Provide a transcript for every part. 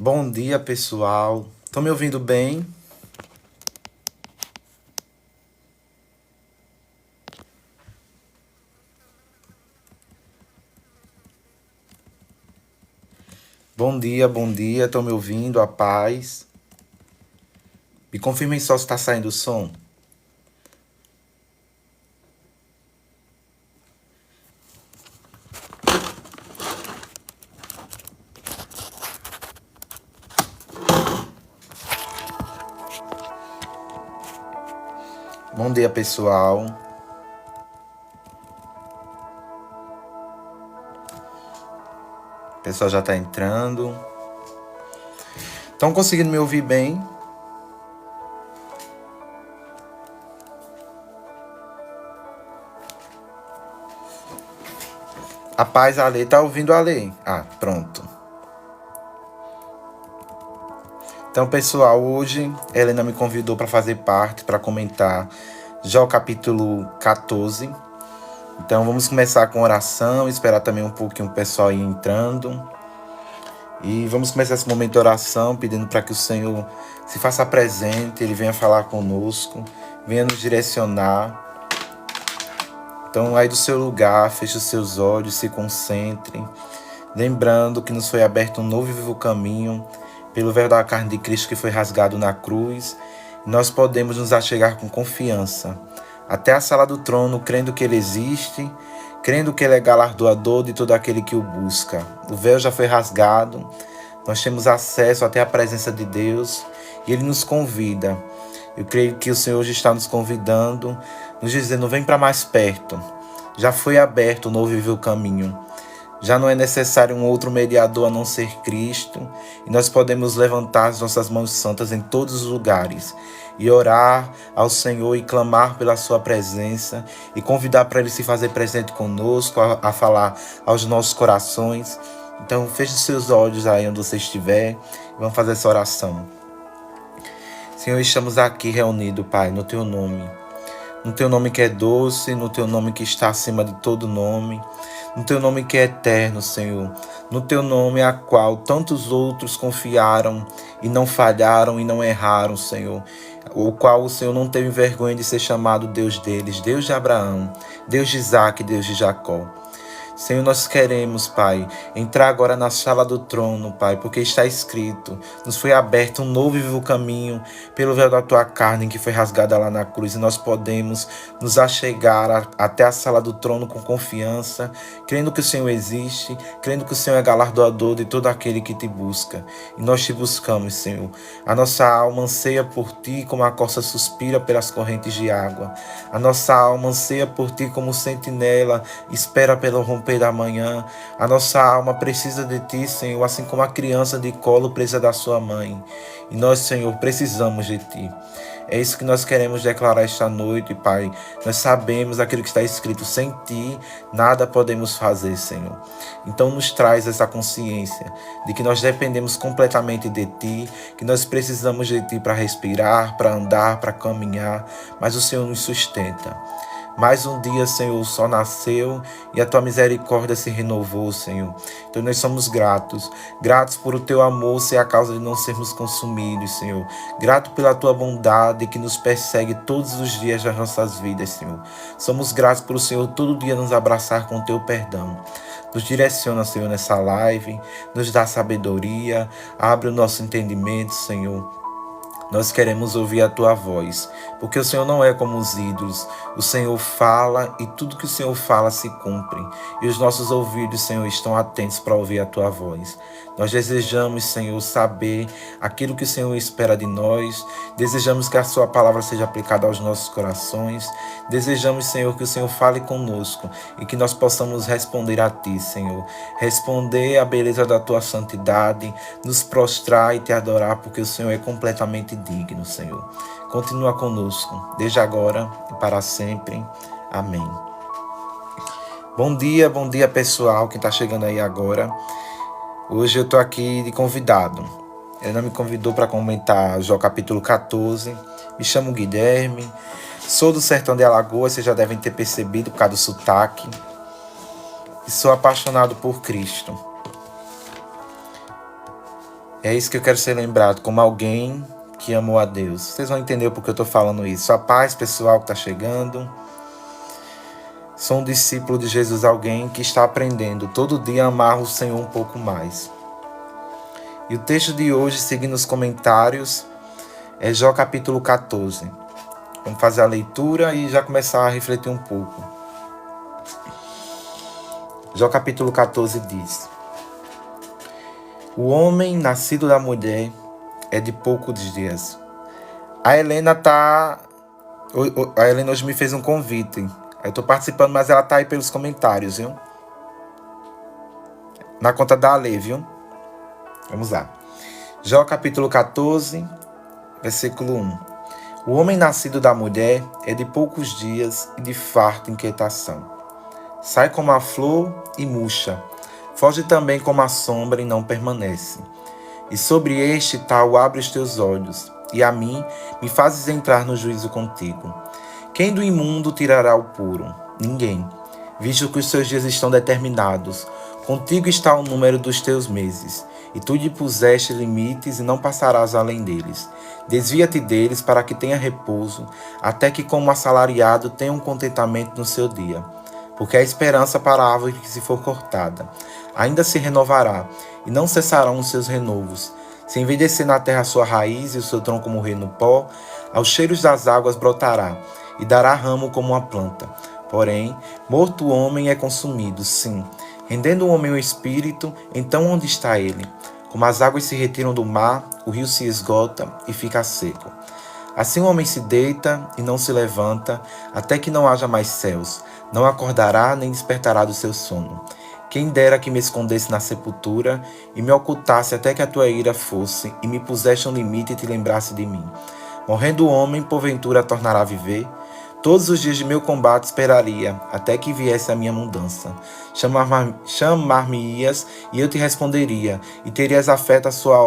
Bom dia, pessoal. Estão me ouvindo bem? Bom dia, bom dia. Estão me ouvindo? A paz. Me confirmem só se está saindo o som. Bom dia, pessoal. O pessoal já está entrando. Estão conseguindo me ouvir bem? A paz, a Ale. Tá ouvindo a Ale? Ah, pronto. Então, pessoal, hoje Helena me convidou para fazer parte, para comentar já o capítulo 14. Então, vamos começar com oração, esperar também um pouquinho o pessoal ir entrando. E vamos começar esse momento de oração, pedindo para que o Senhor se faça presente, Ele venha falar conosco, venha nos direcionar. Então, aí do seu lugar, feche os seus olhos, se concentre, lembrando que nos foi aberto um novo e vivo caminho, pelo véu da carne de Cristo que foi rasgado na cruz, e nós podemos nos achegar com confiança até a sala do trono, crendo que Ele existe, crendo que Ele é galardoador de todo aquele que o busca. O véu já foi rasgado, nós temos acesso até a presença de Deus e Ele nos convida. Eu creio que o Senhor hoje está nos convidando, nos dizendo, vem para mais perto. Já foi aberto o novo e vivo caminho. Já não é necessário um outro mediador a não ser Cristo, e nós podemos levantar as nossas mãos santas em todos os lugares e orar ao Senhor e clamar pela sua presença e convidar para Ele se fazer presente conosco, a falar aos nossos corações. Então feche seus olhos aí onde você estiver e vamos fazer essa oração. Senhor, estamos aqui reunidos, Pai, no Teu nome. No Teu nome que é doce, no Teu nome que está acima de todo nome, no Teu nome que é eterno, Senhor, no Teu nome a qual tantos outros confiaram e não falharam e não erraram, Senhor, o qual o Senhor não teve vergonha de ser chamado Deus deles, Deus de Abraão, Deus de Isaac, Deus de Jacó. Senhor, nós queremos, Pai, entrar agora na sala do trono, Pai, porque está escrito, nos foi aberto um novo e vivo caminho pelo véu da Tua carne que foi rasgada lá na cruz, e nós podemos nos achegar até a sala do trono com confiança, crendo que o Senhor existe, crendo que o Senhor é galardoador de todo aquele que Te busca. E nós Te buscamos, Senhor. A nossa alma anseia por Ti como a corça suspira pelas correntes de água. A nossa alma anseia por Ti como sentinela espera pelo romper da manhã. A nossa alma precisa de Ti, Senhor, assim como a criança de colo presa da sua mãe. E nós, Senhor, precisamos de Ti. É isso que nós queremos declarar esta noite, Pai. Nós sabemos aquilo que está escrito, sem Ti nada podemos fazer, Senhor. Então nos traz essa consciência de que nós dependemos completamente de Ti, que nós precisamos de Ti para respirar, para andar, para caminhar, mas o Senhor nos sustenta. Mais um dia, Senhor, o sol nasceu e a Tua misericórdia se renovou, Senhor. Então nós somos gratos. Gratos por o Teu amor ser a causa de não sermos consumidos, Senhor. Grato pela Tua bondade que nos persegue todos os dias das nossas vidas, Senhor. Somos gratos por o Senhor todo dia nos abraçar com o Teu perdão. Nos direciona, Senhor, nessa live. Nos dá sabedoria. Abre o nosso entendimento, Senhor. Nós queremos ouvir a Tua voz, porque o Senhor não é como os ídolos. O Senhor fala e tudo que o Senhor fala se cumpre. E os nossos ouvidos, Senhor, estão atentos para ouvir a Tua voz. Nós desejamos, Senhor, saber aquilo que o Senhor espera de nós. Desejamos que a Sua palavra seja aplicada aos nossos corações. Desejamos, Senhor, que o Senhor fale conosco e que nós possamos responder a Ti, Senhor. Responder à beleza da Tua santidade, nos prostrar e Te adorar, porque o Senhor é completamente digno, Senhor. Continua conosco, desde agora e para sempre. Amém. Bom dia, pessoal, que está chegando aí agora. Hoje eu estou aqui de convidado. Ela me convidou para comentar Jó capítulo 14. Me chamo Guilherme, sou do sertão de Alagoas, vocês já devem ter percebido por causa do sotaque. E sou apaixonado por Cristo. É isso que eu quero ser lembrado, como alguém que amou a Deus. Vocês vão entender o porquê eu estou falando isso. A paz, pessoal, que está chegando. Sou um discípulo de Jesus, alguém que está aprendendo todo dia a amar o Senhor um pouco mais. E o texto de hoje, seguindo os comentários, é Jó capítulo 14. Vamos fazer a leitura e já começar a refletir um pouco. Jó capítulo 14 diz: O homem nascido da mulher é de poucos dias. A Helena hoje me fez um convite. Eu estou participando, mas ela está aí pelos comentários, viu? Na conta da Ale, viu? Vamos lá. Jó capítulo 14, versículo 1. O homem nascido da mulher é de poucos dias e de farta inquietação. Sai como a flor e murcha. Foge também como a sombra e não permanece. E sobre este tal abre os teus olhos, e a mim me fazes entrar no juízo contigo. Quem do imundo tirará o puro? Ninguém, visto que os seus dias estão determinados. Contigo está o número dos teus meses, e tu lhe puseste limites e não passarás além deles. Desvia-te deles para que tenha repouso, até que como assalariado tenha um contentamento no seu dia. Porque a esperança para a árvore que se for cortada ainda se renovará, e não cessarão os seus renovos. Se envelhecer na terra a sua raiz e o seu tronco morrer no pó, aos cheiros das águas brotará, e dará ramo como uma planta. Porém, morto o homem é consumido, sim. Rendendo o homem o espírito, então onde está ele? Como as águas se retiram do mar, o rio se esgota e fica seco. Assim o homem se deita e não se levanta, até que não haja mais céus. Não acordará nem despertará do seu sono. Quem dera que me escondesse na sepultura e me ocultasse até que a tua ira fosse e me pusesse um limite e te lembrasse de mim. Morrendo o homem, porventura tornará a viver? Todos os dias de meu combate esperaria, até que viesse a minha mudança. Chamar-me-ias e eu te responderia, e terias afeto a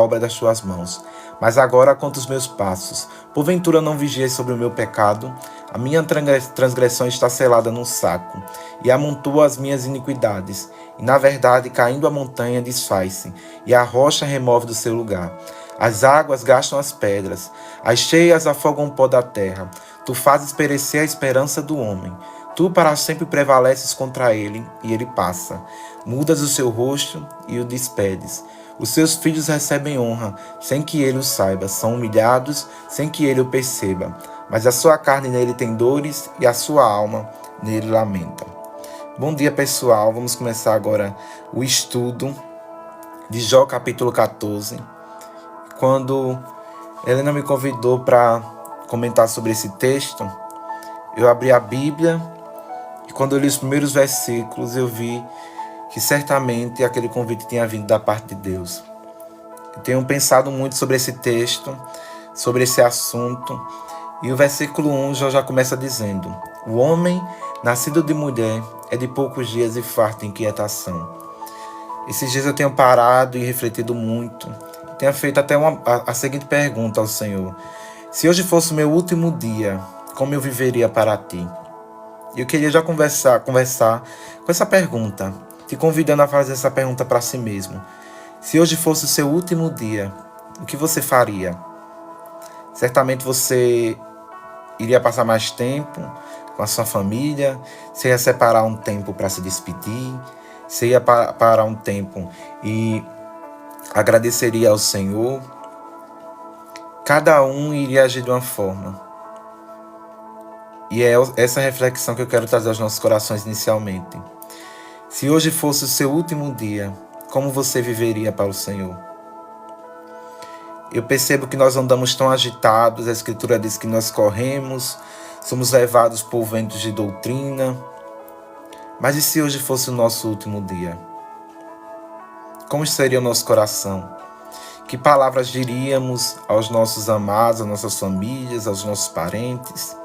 obra das tuas mãos. Mas agora conta os meus passos. Porventura não vigias sobre o meu pecado? A minha transgressão está selada num saco, e amontoa as minhas iniquidades. E na verdade, caindo a montanha, desfaz-se, e a rocha remove do seu lugar. As águas gastam as pedras, as cheias afogam o pó da terra. Tu fazes perecer a esperança do homem. Tu para sempre prevaleces contra ele, e ele passa. Mudas o seu rosto e o despedes. Os seus filhos recebem honra, sem que ele o saiba. São humilhados, sem que ele o perceba. Mas a sua carne nele tem dores, e a sua alma nele lamenta. Bom dia, pessoal. Vamos começar agora o estudo de Jó capítulo 14. Quando Helena me convidou para comentar sobre esse texto, eu abri a Bíblia e quando eu li os primeiros versículos eu vi que certamente aquele convite tinha vindo da parte de Deus. Eu tenho pensado muito sobre esse texto, sobre esse assunto, e o versículo 1 já começa dizendo: O homem nascido de mulher é de poucos dias e farto de inquietação. Esses dias eu tenho parado e refletido muito, tenho feito até a seguinte pergunta ao Senhor: se hoje fosse o meu último dia, como eu viveria para ti? E eu queria já conversar com essa pergunta, te convidando a fazer essa pergunta para si mesmo. Se hoje fosse o seu último dia, o que você faria? Certamente você iria passar mais tempo com a sua família, você ia separar um tempo para se despedir, você ia parar um tempo e agradeceria ao Senhor. Cada um iria agir de uma forma. E é essa reflexão que eu quero trazer aos nossos corações inicialmente. Se hoje fosse o seu último dia, como você viveria para o Senhor? Eu percebo que nós andamos tão agitados, a Escritura diz que nós corremos, somos levados por ventos de doutrina. Mas e se hoje fosse o nosso último dia? Como seria o nosso coração? Que palavras diríamos aos nossos amados, às nossas famílias, aos nossos parentes?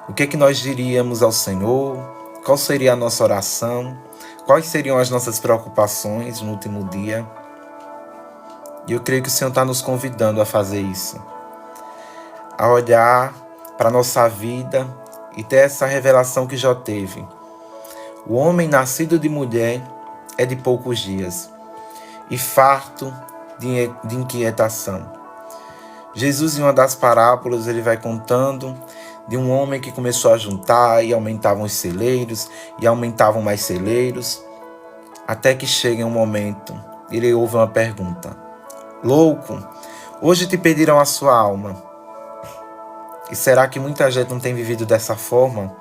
O que é que nós diríamos ao Senhor? Qual seria a nossa oração? Quais seriam as nossas preocupações no último dia? E eu creio que o Senhor está nos convidando a fazer isso. A olhar para a nossa vida e ter essa revelação que Jó teve. O homem nascido de mulher é de poucos dias, e farto de inquietação. Jesus, em uma das parábolas, ele vai contando de um homem que começou a juntar e aumentavam os celeiros e aumentavam mais celeiros, até que chega um momento, ele ouve uma pergunta: louco, hoje te pedirão a sua alma. E será que muita gente não tem vivido dessa forma?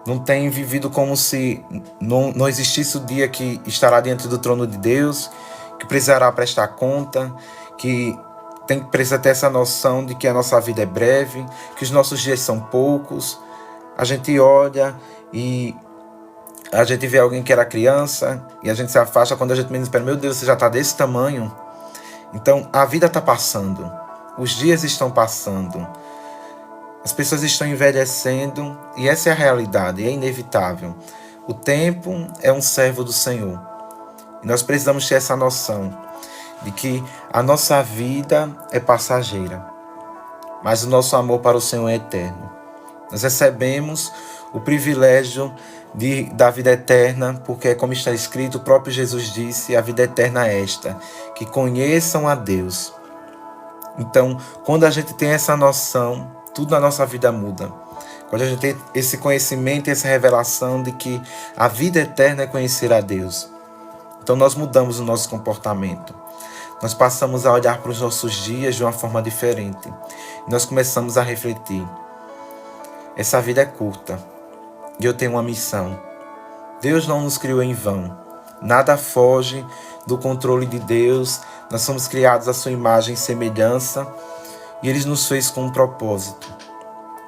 Não tem vivido como se não existisse o dia que estará diante do trono de Deus, que precisará prestar conta, que precisa ter essa noção de que a nossa vida é breve, que os nossos dias são poucos. A gente olha e a gente vê alguém que era criança e a gente se afasta quando a gente menos espera. Meu Deus, você já está desse tamanho? Então, a vida está passando. Os dias estão passando. As pessoas estão envelhecendo e essa é a realidade, é inevitável. O tempo é um servo do Senhor. E nós precisamos ter essa noção de que a nossa vida é passageira, mas o nosso amor para o Senhor é eterno. Nós recebemos o privilégio da vida eterna, porque, como está escrito, o próprio Jesus disse: a vida eterna é esta, que conheçam a Deus. Então, quando a gente tem essa noção, tudo na nossa vida muda. Quando a gente tem esse conhecimento, essa revelação de que a vida eterna é conhecer a Deus, então nós mudamos o nosso comportamento. Nós passamos a olhar para os nossos dias de uma forma diferente. Nós começamos a refletir. Essa vida é curta e eu tenho uma missão. Deus não nos criou em vão. Nada foge do controle de Deus. Nós somos criados à sua imagem e semelhança e Ele nos fez com um propósito.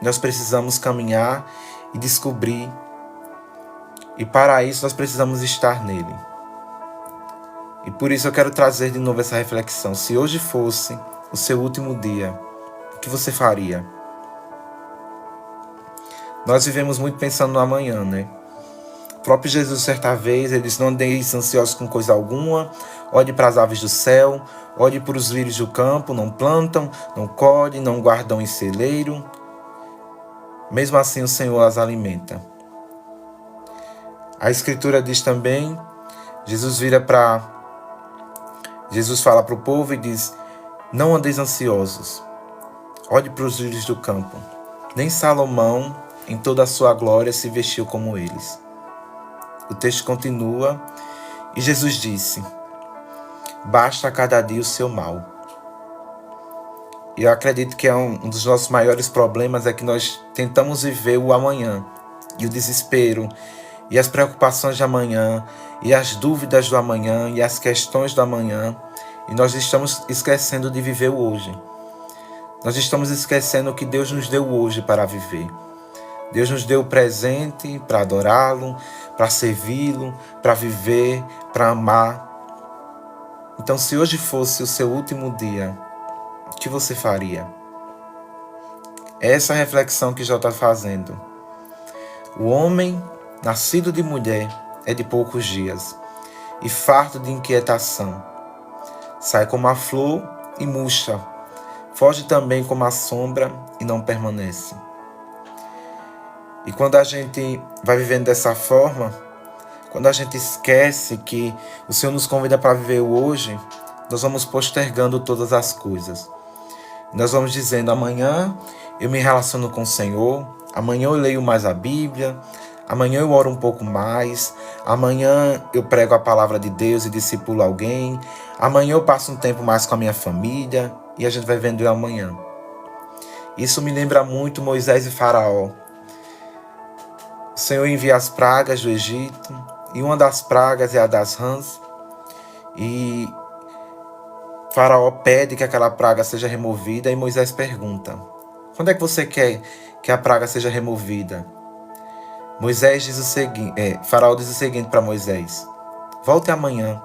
Nós precisamos caminhar e descobrir, e para isso nós precisamos estar nele. E por isso eu quero trazer de novo essa reflexão. Se hoje fosse o seu último dia, o que você faria? Nós vivemos muito pensando no amanhã, né? O próprio Jesus, certa vez, ele disse: não andeis ansiosos com coisa alguma, olhe para as aves do céu, olhe para os lírios do campo, não plantam, não colhem, não guardam em celeiro. Mesmo assim o Senhor as alimenta. A Escritura diz também, Jesus fala para o povo e diz: não andeis ansiosos, olhe para os lírios do campo. Nem Salomão, em toda a sua glória, se vestiu como eles. O texto continua e Jesus disse: basta a cada dia o seu mal. E eu acredito que um dos nossos maiores problemas é que nós tentamos viver o amanhã, e o desespero, e as preocupações de amanhã, e as dúvidas do amanhã, e as questões do amanhã, e nós estamos esquecendo de viver o hoje. Nós estamos esquecendo que Deus nos deu hoje para viver. Deus nos deu o presente para adorá-lo, para servi-lo, para viver, para amar. Então, se hoje fosse o seu último dia, o que você faria? É essa reflexão que Jó está fazendo. O homem, nascido de mulher, é de poucos dias, e farto de inquietação. Sai como a flor e murcha, foge também como a sombra e não permanece. E quando a gente vai vivendo dessa forma, quando a gente esquece que o Senhor nos convida para viver o hoje, nós vamos postergando todas as coisas. Nós vamos dizendo: amanhã eu me relaciono com o Senhor, amanhã eu leio mais a Bíblia, amanhã eu oro um pouco mais, amanhã eu prego a palavra de Deus e discipulo alguém, amanhã eu passo um tempo mais com a minha família, e a gente vai vendo o amanhã. Isso me lembra muito Moisés e Faraó. O Senhor envia as pragas do Egito, e uma das pragas é a das rãs, e Faraó pede que aquela praga seja removida, e Moisés pergunta: quando é que você quer que a praga seja removida? Moisés diz o seguinte, Faraó diz o seguinte para Moisés: volte amanhã.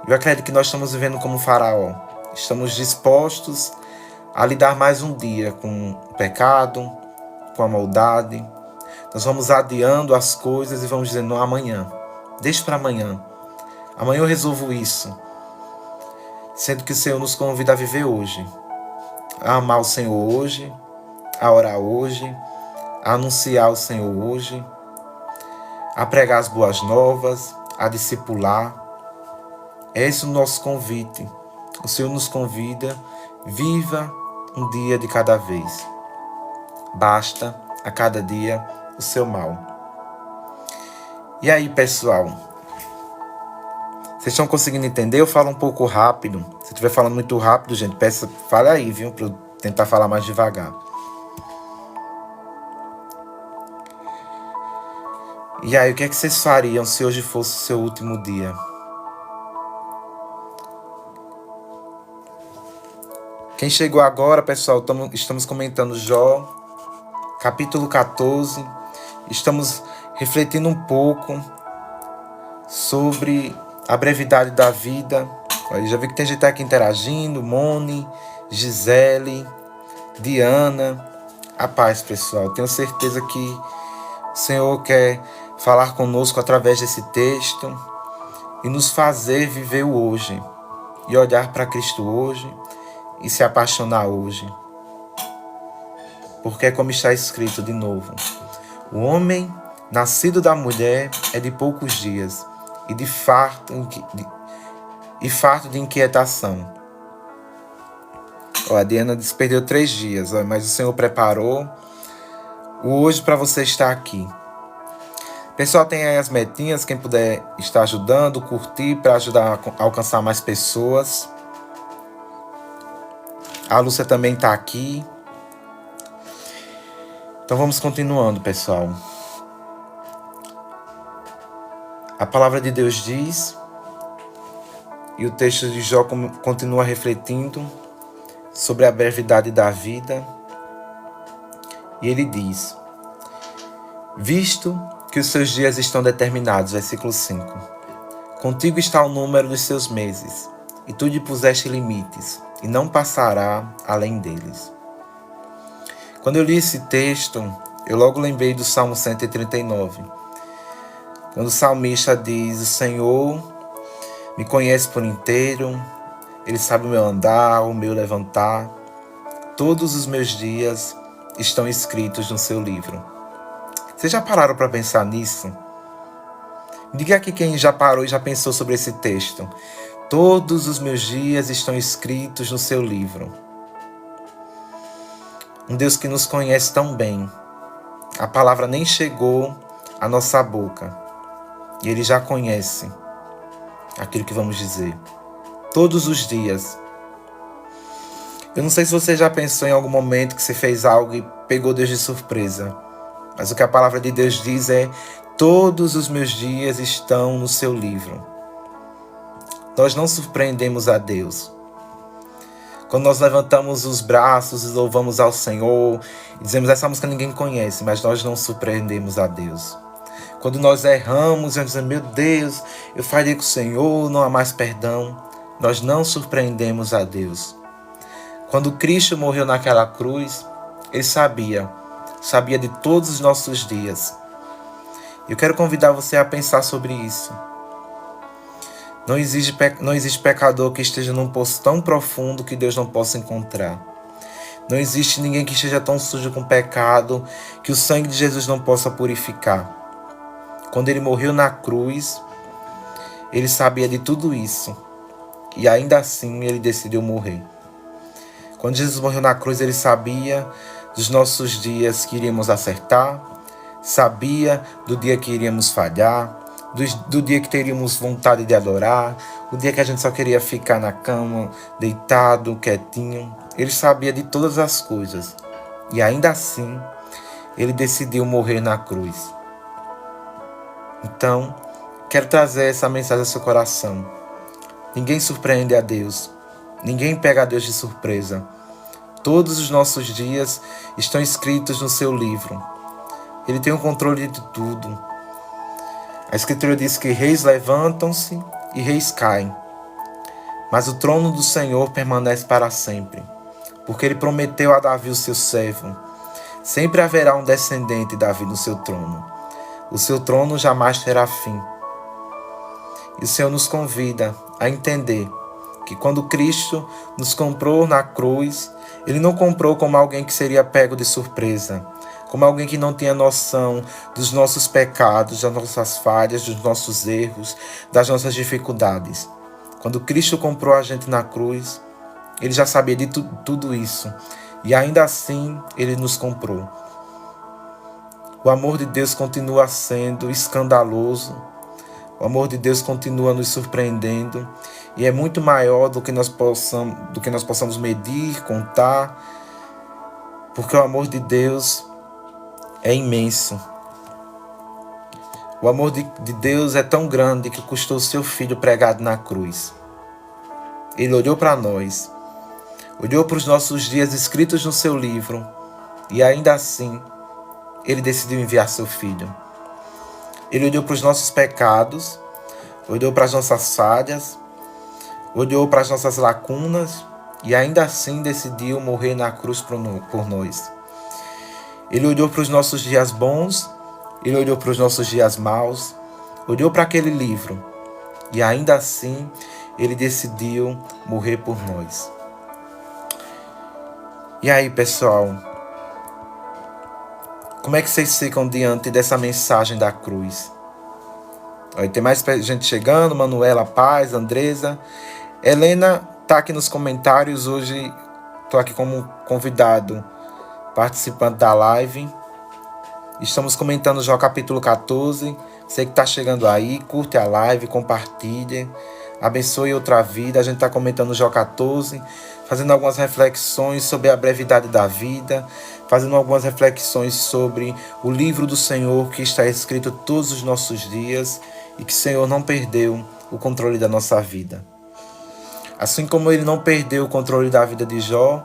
Eu acredito que nós estamos vivendo como Faraó. Estamos dispostos a lidar mais um dia com o pecado, com a maldade. Nós vamos adiando as coisas e vamos dizendo: não, amanhã, deixa para amanhã. Amanhã eu resolvo isso. Sendo que o Senhor nos convida a viver hoje, a amar o Senhor hoje, a orar hoje, a anunciar o Senhor hoje, a pregar as boas novas, a discipular. É esse o nosso convite. O Senhor nos convida, viva um dia de cada vez. Basta a cada dia o seu mal. E aí, pessoal? Vocês estão conseguindo entender? Eu falo um pouco rápido. Se eu estiver falando muito rápido, gente, fale aí, viu? Para eu tentar falar mais devagar. E aí, o que é que vocês fariam se hoje fosse o seu último dia? Quem chegou agora, pessoal, estamos comentando Jó, capítulo 14. Estamos refletindo um pouco sobre a brevidade da vida. Eu já vi que tem gente aqui interagindo, Moni, Gisele, Diana. A paz, pessoal. Tenho certeza que o Senhor quer falar conosco através desse texto e nos fazer viver o hoje e olhar para Cristo hoje e se apaixonar hoje. Porque é como está escrito de novo: o homem nascido da mulher é de poucos dias e farto de inquietação. A Diana disse que perdeu 3 dias, mas o Senhor preparou o hoje para você estar aqui. Pessoal, tem aí as metinhas, quem puder estar ajudando, curtir para ajudar a alcançar mais pessoas. A Lúcia também está aqui. Então vamos continuando, pessoal. A palavra de Deus diz, e o texto de Jó continua refletindo sobre a brevidade da vida. E ele diz: visto que os seus dias estão determinados, versículo 5. Contigo está o número dos seus meses, e tu lhe puseste limites, e não passará além deles. Quando eu li esse texto, eu logo lembrei do Salmo 139. Quando o salmista diz: o Senhor me conhece por inteiro, Ele sabe o meu andar, o meu levantar. Todos os meus dias estão escritos no seu livro. Vocês já pararam para pensar nisso? Diga aqui quem já parou e já pensou sobre esse texto. Todos os meus dias estão escritos no seu livro. Um Deus que nos conhece tão bem. A palavra nem chegou à nossa boca. E Ele já conhece aquilo que vamos dizer. Todos os dias. Eu não sei se você já pensou em algum momento que você fez algo e pegou Deus de surpresa. Mas o que a palavra de Deus diz é: todos os meus dias estão no seu livro. Nós não surpreendemos a Deus. Quando nós levantamos os braços e louvamos ao Senhor e dizemos: essa música ninguém conhece, mas nós não surpreendemos a Deus. Quando nós erramos e dizemos: meu Deus, eu falhei com o Senhor, não há mais perdão, nós não surpreendemos a Deus. Quando Cristo morreu naquela cruz, Ele sabia de todos os nossos dias. Eu quero convidar você a pensar sobre isso. Não existe pecador que esteja num poço tão profundo que Deus não possa encontrar. Não existe ninguém que esteja tão sujo com pecado que o sangue de Jesus não possa purificar. Quando Ele morreu na cruz, Ele sabia de tudo isso. E ainda assim Ele decidiu morrer. Quando Jesus morreu na cruz, Ele sabia dos nossos dias que iríamos acertar, sabia do dia que iríamos falhar, do dia que teríamos vontade de adorar, o dia que a gente só queria ficar na cama, deitado, quietinho. Ele sabia de todas as coisas. E ainda assim, Ele decidiu morrer na cruz. Então, quero trazer essa mensagem ao seu coração. Ninguém surpreende a Deus. Ninguém pega a Deus de surpresa. Todos os nossos dias estão escritos no seu livro. Ele tem o controle de tudo. A Escritura diz que reis levantam-se e reis caem. Mas o trono do Senhor permanece para sempre. Porque Ele prometeu a Davi, o seu servo: sempre haverá um descendente de Davi no seu trono. O seu trono jamais terá fim. E o Senhor nos convida a entender que quando Cristo nos comprou na cruz, Ele não comprou como alguém que seria pego de surpresa, como alguém que não tinha noção dos nossos pecados, das nossas falhas, dos nossos erros, das nossas dificuldades. Quando Cristo comprou a gente na cruz, Ele já sabia de tudo isso. E ainda assim, Ele nos comprou. O amor de Deus continua sendo escandaloso. O amor de Deus continua nos surpreendendo. E é muito maior do que nós possamos medir, contar. Porque o amor de Deus é imenso. O amor de Deus é tão grande que custou o seu Filho pregado na cruz. Ele olhou para nós, olhou para os nossos dias escritos no seu livro, e ainda assim, Ele decidiu enviar seu Filho. Ele olhou para os nossos pecados, olhou para as nossas falhas, olhou para as nossas lacunas, e ainda assim decidiu morrer na cruz por nós. Ele olhou para os nossos dias bons, Ele olhou para os nossos dias maus, olhou para aquele livro, e ainda assim, Ele decidiu morrer por nós. E aí, pessoal? Como é que vocês ficam diante dessa mensagem da cruz? Aí tem mais gente chegando, Manuela Paz, Andresa. Helena está aqui nos comentários. Hoje estou aqui como convidado, participante da live. Estamos comentando Jó capítulo 14. Você que está chegando aí, curte a live, compartilhe. Abençoe outra vida. A gente está comentando Jó 14, fazendo algumas reflexões sobre a brevidade da vida, fazendo algumas reflexões sobre o livro do Senhor que está escrito todos os nossos dias e que o Senhor não perdeu o controle da nossa vida. Assim como Ele não perdeu o controle da vida de Jó,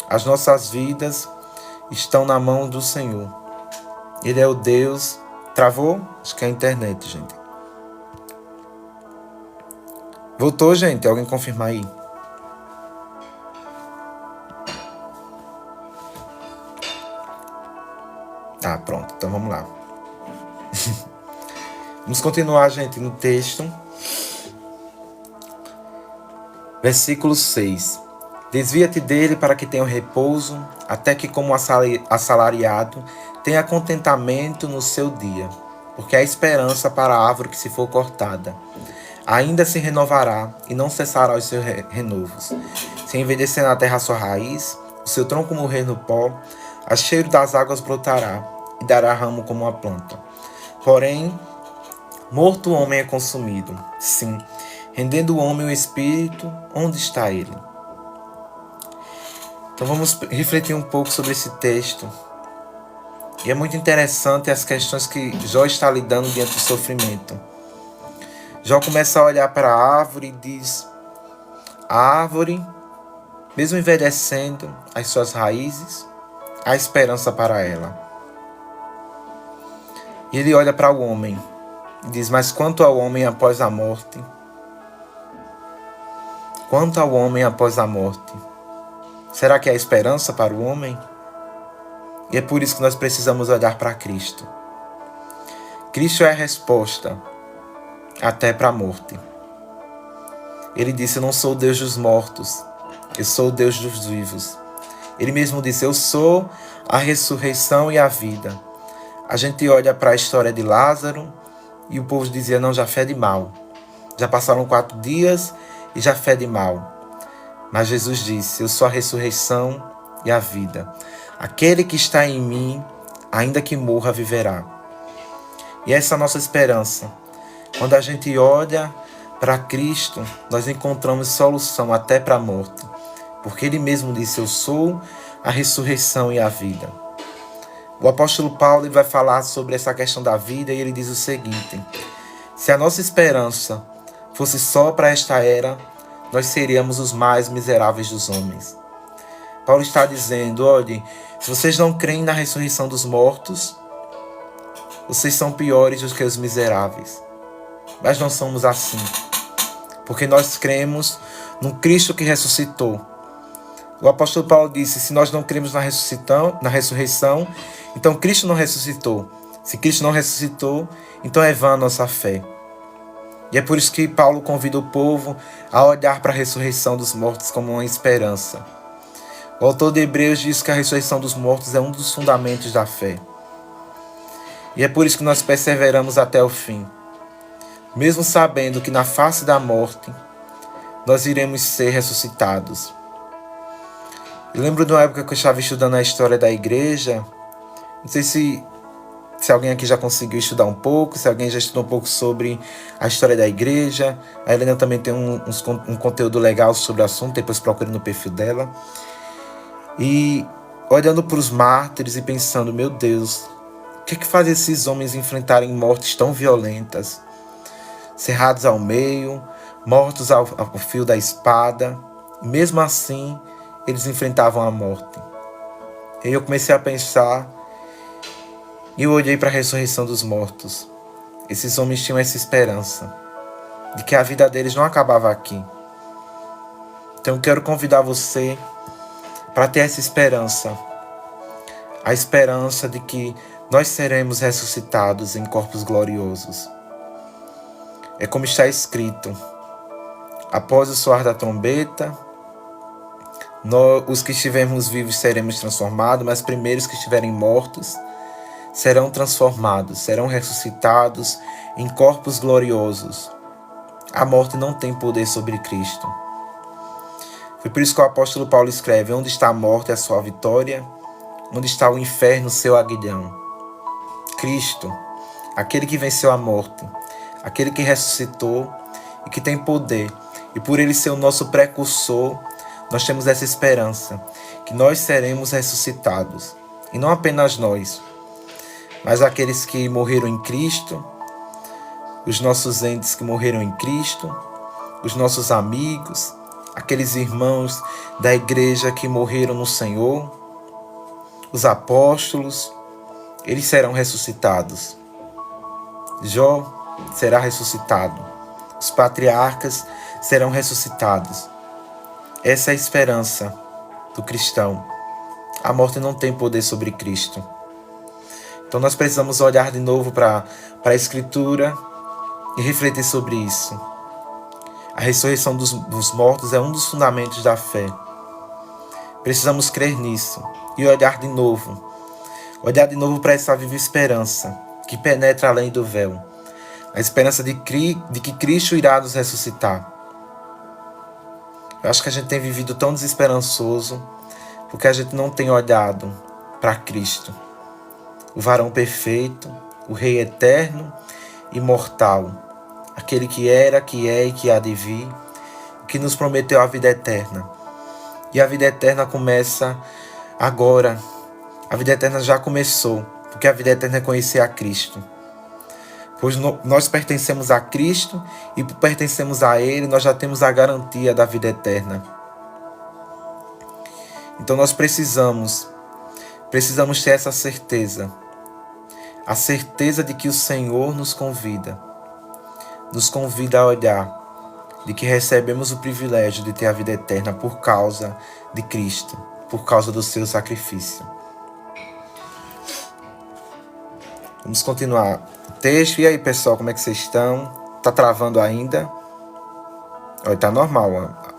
as nossas vidas estão na mão do Senhor. Ele é o Deus... Travou? Acho que é a internet, gente. Voltou, gente? Alguém confirma aí? Ah, pronto. Então vamos lá. Vamos continuar, gente, no texto. Versículo 6. Desvia-te dele para que tenha repouso, até que como assalariado tenha contentamento no seu dia. Porque há esperança para a árvore que se for cortada. Ainda se renovará e não cessará os seus renovos. Se envelhecer na terra a sua raiz, o seu tronco morrer no pó, a cheiro das águas brotará e dará ramo como uma planta. Porém, morto o homem é consumido. Sim, rendendo o homem o espírito, onde está ele? Então vamos refletir um pouco sobre esse texto. E é muito interessante as questões que Jó está lidando diante do sofrimento. Jó começa a olhar para a árvore e diz: a árvore, mesmo envelhecendo as suas raízes, há esperança para ela. E ele olha para o homem e diz: mas quanto ao homem após a morte? Quanto ao homem após a morte? Será que há esperança para o homem? E é por isso que nós precisamos olhar para Cristo. Cristo é a resposta até para a morte. Ele disse: eu não sou o Deus dos mortos, eu sou o Deus dos vivos. Ele mesmo disse: eu sou a ressurreição e a vida. A gente olha para a história de Lázaro e o povo dizia: não, já fede mal. Já passaram 4 dias e já fede mal. Mas Jesus disse: eu sou a ressurreição e a vida. Aquele que está em mim, ainda que morra, viverá. E essa é a nossa esperança. Quando a gente olha para Cristo, nós encontramos solução até para a morte. Porque Ele mesmo disse: eu sou a ressurreição e a vida. O apóstolo Paulo vai falar sobre essa questão da vida e ele diz o seguinte: se a nossa esperança fosse só para esta era, nós seríamos os mais miseráveis dos homens. Paulo está dizendo: olhe, se vocês não creem na ressurreição dos mortos, vocês são piores do que os miseráveis. Mas não somos assim, porque nós cremos no Cristo que ressuscitou. O apóstolo Paulo disse: se nós não cremos na ressurreição, então Cristo não ressuscitou. Se Cristo não ressuscitou, então é vã a nossa fé. E é por isso que Paulo convida o povo a olhar para a ressurreição dos mortos como uma esperança. O autor de Hebreus diz que a ressurreição dos mortos é um dos fundamentos da fé. E é por isso que nós perseveramos até o fim. Mesmo sabendo que na face da morte nós iremos ser ressuscitados. Eu lembro de uma época que eu estava estudando a história da igreja. Não sei se alguém aqui já conseguiu estudar um pouco, se alguém já estudou um pouco sobre a história da igreja. A Helena também tem um conteúdo legal sobre o assunto, depois procure no perfil dela. E olhando para os mártires e pensando, meu Deus, o que faz esses homens enfrentarem mortes tão violentas? Cerrados ao meio, mortos ao fio da espada. Mesmo assim, eles enfrentavam a morte. E eu comecei a pensar, e eu olhei para a ressurreição dos mortos. Esses homens tinham essa esperança de que a vida deles não acabava aqui. Então eu quero convidar você para ter essa esperança. A esperança de que nós seremos ressuscitados em corpos gloriosos. É como está escrito: após o soar da trombeta, os que estivermos vivos seremos transformados, mas primeiros que estiverem mortos serão transformados, serão ressuscitados em corpos gloriosos. A morte não tem poder sobre Cristo. Foi por isso que o apóstolo Paulo escreve: onde está a morte, a sua vitória? Onde está o inferno, seu aguilhão? Cristo, aquele que venceu a morte, aquele que ressuscitou e que tem poder. E por ele ser o nosso precursor, nós temos essa esperança, que nós seremos ressuscitados. E não apenas nós, mas aqueles que morreram em Cristo, os nossos entes que morreram em Cristo, os nossos amigos, aqueles irmãos da igreja que morreram no Senhor, os apóstolos, eles serão ressuscitados. Jó será ressuscitado. Os patriarcas serão ressuscitados. Essa é a esperança do cristão. A morte não tem poder sobre Cristo. Então nós precisamos olhar de novo para a Escritura e refletir sobre isso. A ressurreição dos mortos é um dos fundamentos da fé. Precisamos crer nisso e olhar de novo. Olhar de novo para essa viva esperança que penetra além do véu. A esperança de que Cristo irá nos ressuscitar. Eu acho que a gente tem vivido tão desesperançoso porque a gente não tem olhado para Cristo. O varão perfeito, o Rei eterno, imortal. Aquele que era, que é e que há de vir, que nos prometeu a vida eterna. E a vida eterna começa agora. A vida eterna já começou, porque a vida eterna é conhecer a Cristo. Pois nós pertencemos a Cristo e por pertencermos a Ele, nós já temos a garantia da vida eterna. Então nós precisamos ter essa certeza. A certeza de que o Senhor nos convida a olhar, de que recebemos o privilégio de ter a vida eterna por causa de Cristo, por causa do seu sacrifício. Vamos continuar o texto. E aí, pessoal, como é que vocês estão? Tá travando ainda? Olha, tá normal, ó.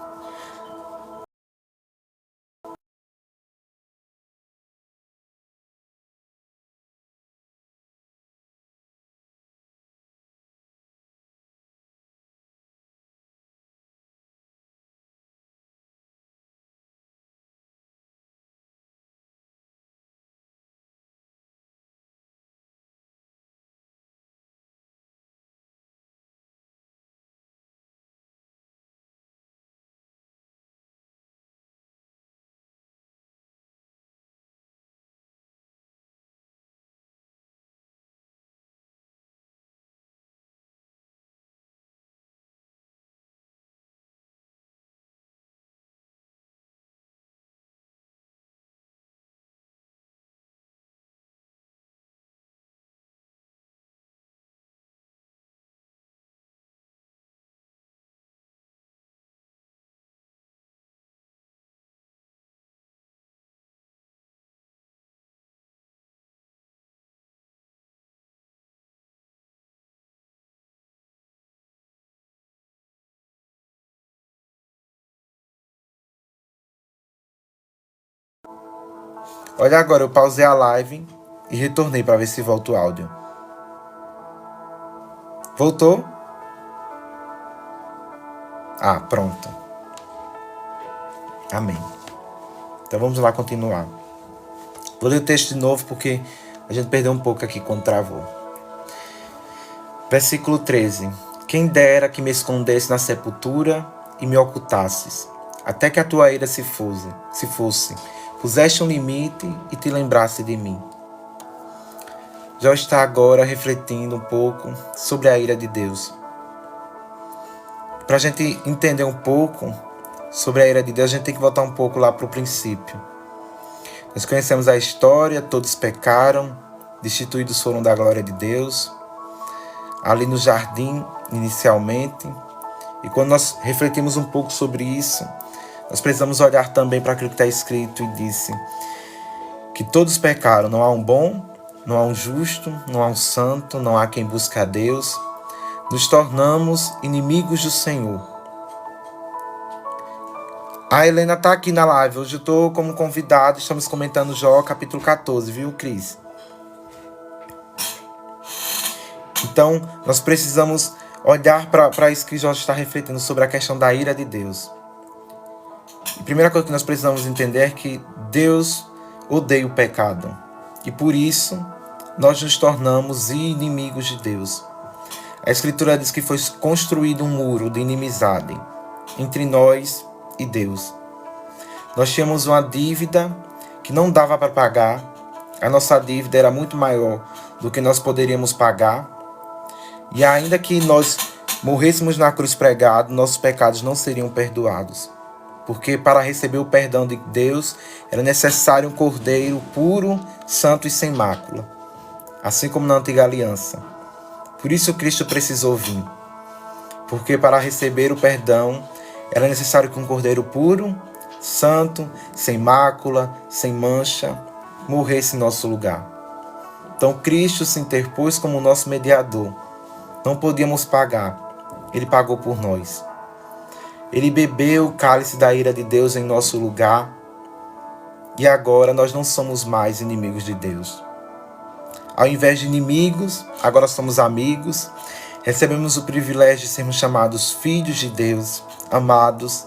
Olha agora, eu pausei a live e retornei para ver se volta o áudio. Voltou? Ah, pronto. Amém. Então vamos lá continuar. Vou ler o texto de novo porque a gente perdeu um pouco aqui quando travou. Versículo 13. Quem dera que me escondesse na sepultura e me ocultasses, até que a tua ira se fosse. Puseste um limite e te lembrasse de mim. Jó está agora refletindo um pouco sobre a ira de Deus. Para a gente entender um pouco sobre a ira de Deus, a gente tem que voltar um pouco lá para o princípio. Nós conhecemos a história, todos pecaram, destituídos foram da glória de Deus, ali no jardim, inicialmente. E quando nós refletimos um pouco sobre isso, nós precisamos olhar também para aquilo que está escrito e disse que todos pecaram, não há um bom, não há um justo, não há um santo, não há quem busque a Deus. Nos tornamos inimigos do Senhor. A Helena está aqui na live. Hoje eu estou como convidado. Estamos comentando Jó, capítulo 14, viu, Cris? Então, nós precisamos olhar para isso que Jó está refletindo sobre a questão da ira de Deus. A primeira coisa que nós precisamos entender é que Deus odeia o pecado. E por isso, nós nos tornamos inimigos de Deus. A Escritura diz que foi construído um muro de inimizade entre nós e Deus. Nós tínhamos uma dívida que não dava para pagar. A nossa dívida era muito maior do que nós poderíamos pagar. E ainda que nós morrêssemos na cruz pregado, nossos pecados não seriam perdoados. Porque para receber o perdão de Deus era necessário um cordeiro puro, santo e sem mácula. Assim como na antiga aliança. Por isso Cristo precisou vir. Porque para receber o perdão era necessário que um cordeiro puro, santo, sem mácula, sem mancha, morresse em nosso lugar. Então Cristo se interpôs como nosso mediador. Não podíamos pagar. Ele pagou por nós. Ele bebeu o cálice da ira de Deus em nosso lugar. E agora nós não somos mais inimigos de Deus. Ao invés de inimigos, agora somos amigos. Recebemos o privilégio de sermos chamados filhos de Deus, amados,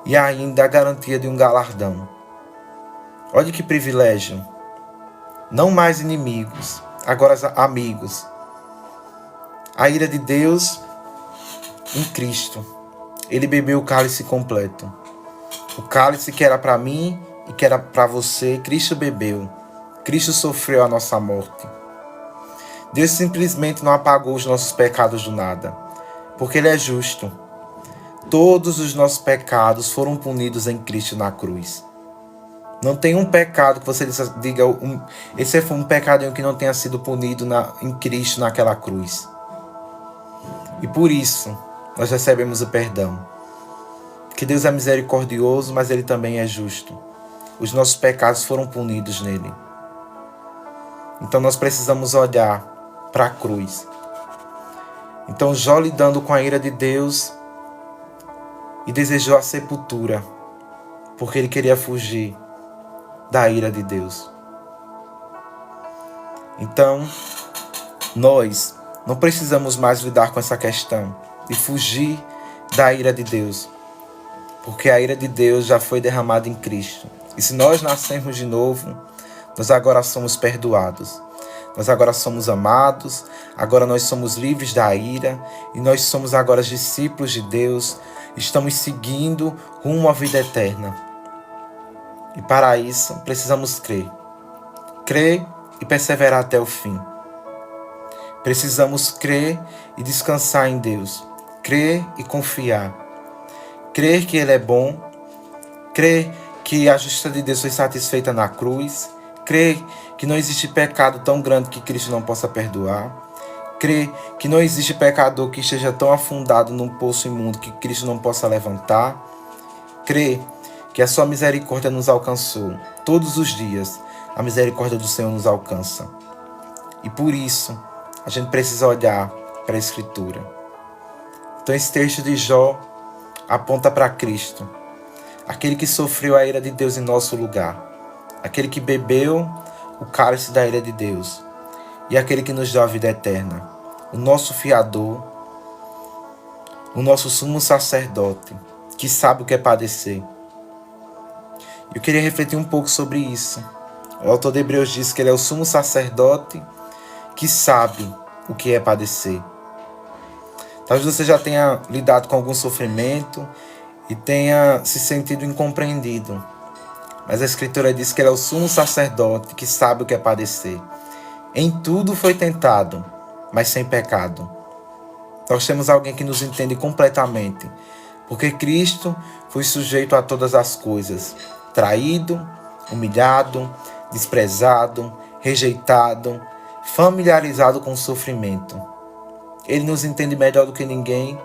e ainda a garantia de um galardão. Olha que privilégio. Não mais inimigos, agora amigos. A ira de Deus em Cristo. Ele bebeu o cálice completo. O cálice que era para mim e que era para você, Cristo bebeu. Cristo sofreu a nossa morte. Deus simplesmente não apagou os nossos pecados do nada, porque Ele é justo. Todos os nossos pecados foram punidos em Cristo na cruz. Não tem um pecado que você diga, esse foi um pecado que não tenha sido punido em Cristo naquela cruz. E por isso, nós recebemos o perdão. Que Deus é misericordioso, mas Ele também é justo. Os nossos pecados foram punidos nele. Então nós precisamos olhar para a cruz. Então Jó, lidando com a ira de Deus, e desejou a sepultura, porque ele queria fugir da ira de Deus. Então, nós não precisamos mais lidar com essa questão de fugir da ira de Deus, porque a ira de Deus já foi derramada em Cristo. E se nós nascermos de novo, nós agora somos perdoados. Nós agora somos amados, agora nós somos livres da ira, e nós somos agora discípulos de Deus, estamos seguindo rumo à vida eterna. E para isso, precisamos crer. Crer e perseverar até o fim. Precisamos crer e descansar em Deus. Crer e confiar. Crer que Ele é bom. Crer que a justiça de Deus foi satisfeita na cruz. Crer que não existe pecado tão grande que Cristo não possa perdoar. Crer que não existe pecador que esteja tão afundado num poço imundo que Cristo não possa levantar. Crer que a sua misericórdia nos alcançou. Todos os dias, a misericórdia do Senhor nos alcança. E por isso, a gente precisa olhar para a Escritura. Então esse texto de Jó aponta para Cristo. Aquele que sofreu a ira de Deus em nosso lugar. Aquele que bebeu o cálice da ira de Deus. E aquele que nos dá a vida eterna. O nosso fiador. O nosso sumo sacerdote. Que sabe o que é padecer. Eu queria refletir um pouco sobre isso. O autor de Hebreus diz que ele é o sumo sacerdote que sabe o que é padecer. Talvez você já tenha lidado com algum sofrimento e tenha se sentido incompreendido. Mas a Escritura diz que ele é o sumo sacerdote que sabe o que é padecer. Em tudo foi tentado, mas sem pecado. Nós temos alguém que nos entende completamente, porque Cristo foi sujeito a todas as coisas, traído, humilhado, desprezado, rejeitado, familiarizado com o sofrimento. Ele nos entende melhor do que ninguém,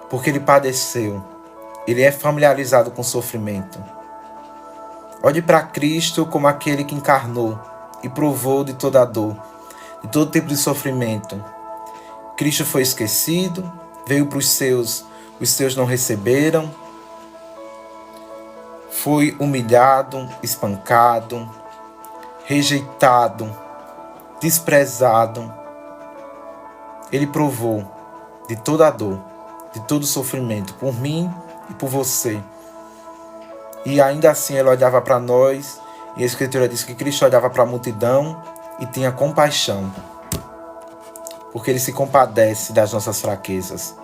porque ele padeceu. Ele é familiarizado com o sofrimento. Olhe para Cristo como aquele que encarnou e provou de toda a dor, de todo tipo de sofrimento. Cristo foi esquecido, veio para os seus não receberam. Foi humilhado, espancado, rejeitado, desprezado. Ele provou de toda a dor, de todo o sofrimento, por mim e por você. E ainda assim ele olhava para nós, e a Escritura diz que Cristo olhava para a multidão e tinha compaixão, porque ele se compadece das nossas fraquezas.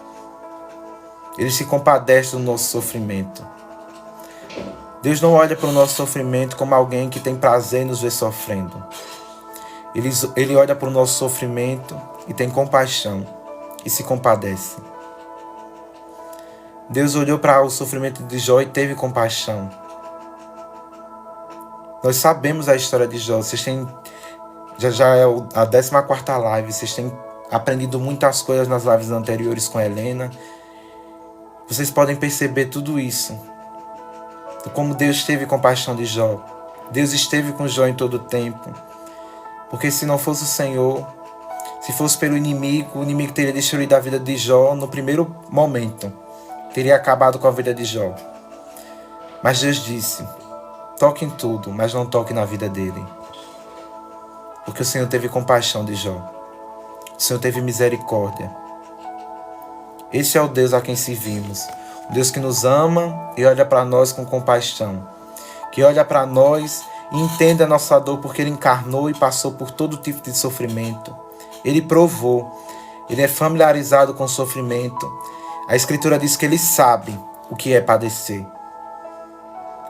Ele se compadece do nosso sofrimento. Deus não olha para o nosso sofrimento como alguém que tem prazer em nos ver sofrendo. Ele olha para o nosso sofrimento e tem compaixão e se compadece. Deus olhou para o sofrimento de Jó e teve compaixão. Nós sabemos a história de Jó. Vocês têm, já é a 14ª live. Vocês têm aprendido muitas coisas nas lives anteriores com a Helena. Vocês podem perceber tudo isso. Como Deus teve compaixão de Jó. Deus esteve com Jó em todo o tempo. Porque se não fosse o Senhor, se fosse pelo inimigo, o inimigo teria destruído a vida de Jó no primeiro momento. Teria acabado com a vida de Jó. Mas Deus disse: toque em tudo, mas não toque na vida dele. Porque o Senhor teve compaixão de Jó. O Senhor teve misericórdia. Esse é o Deus a quem servimos. O Deus que nos ama e olha para nós com compaixão. Que olha para nós e entende a nossa dor, porque Ele encarnou e passou por todo tipo de sofrimento. Ele provou. Ele é familiarizado com o sofrimento. A Escritura diz que Ele sabe o que é padecer.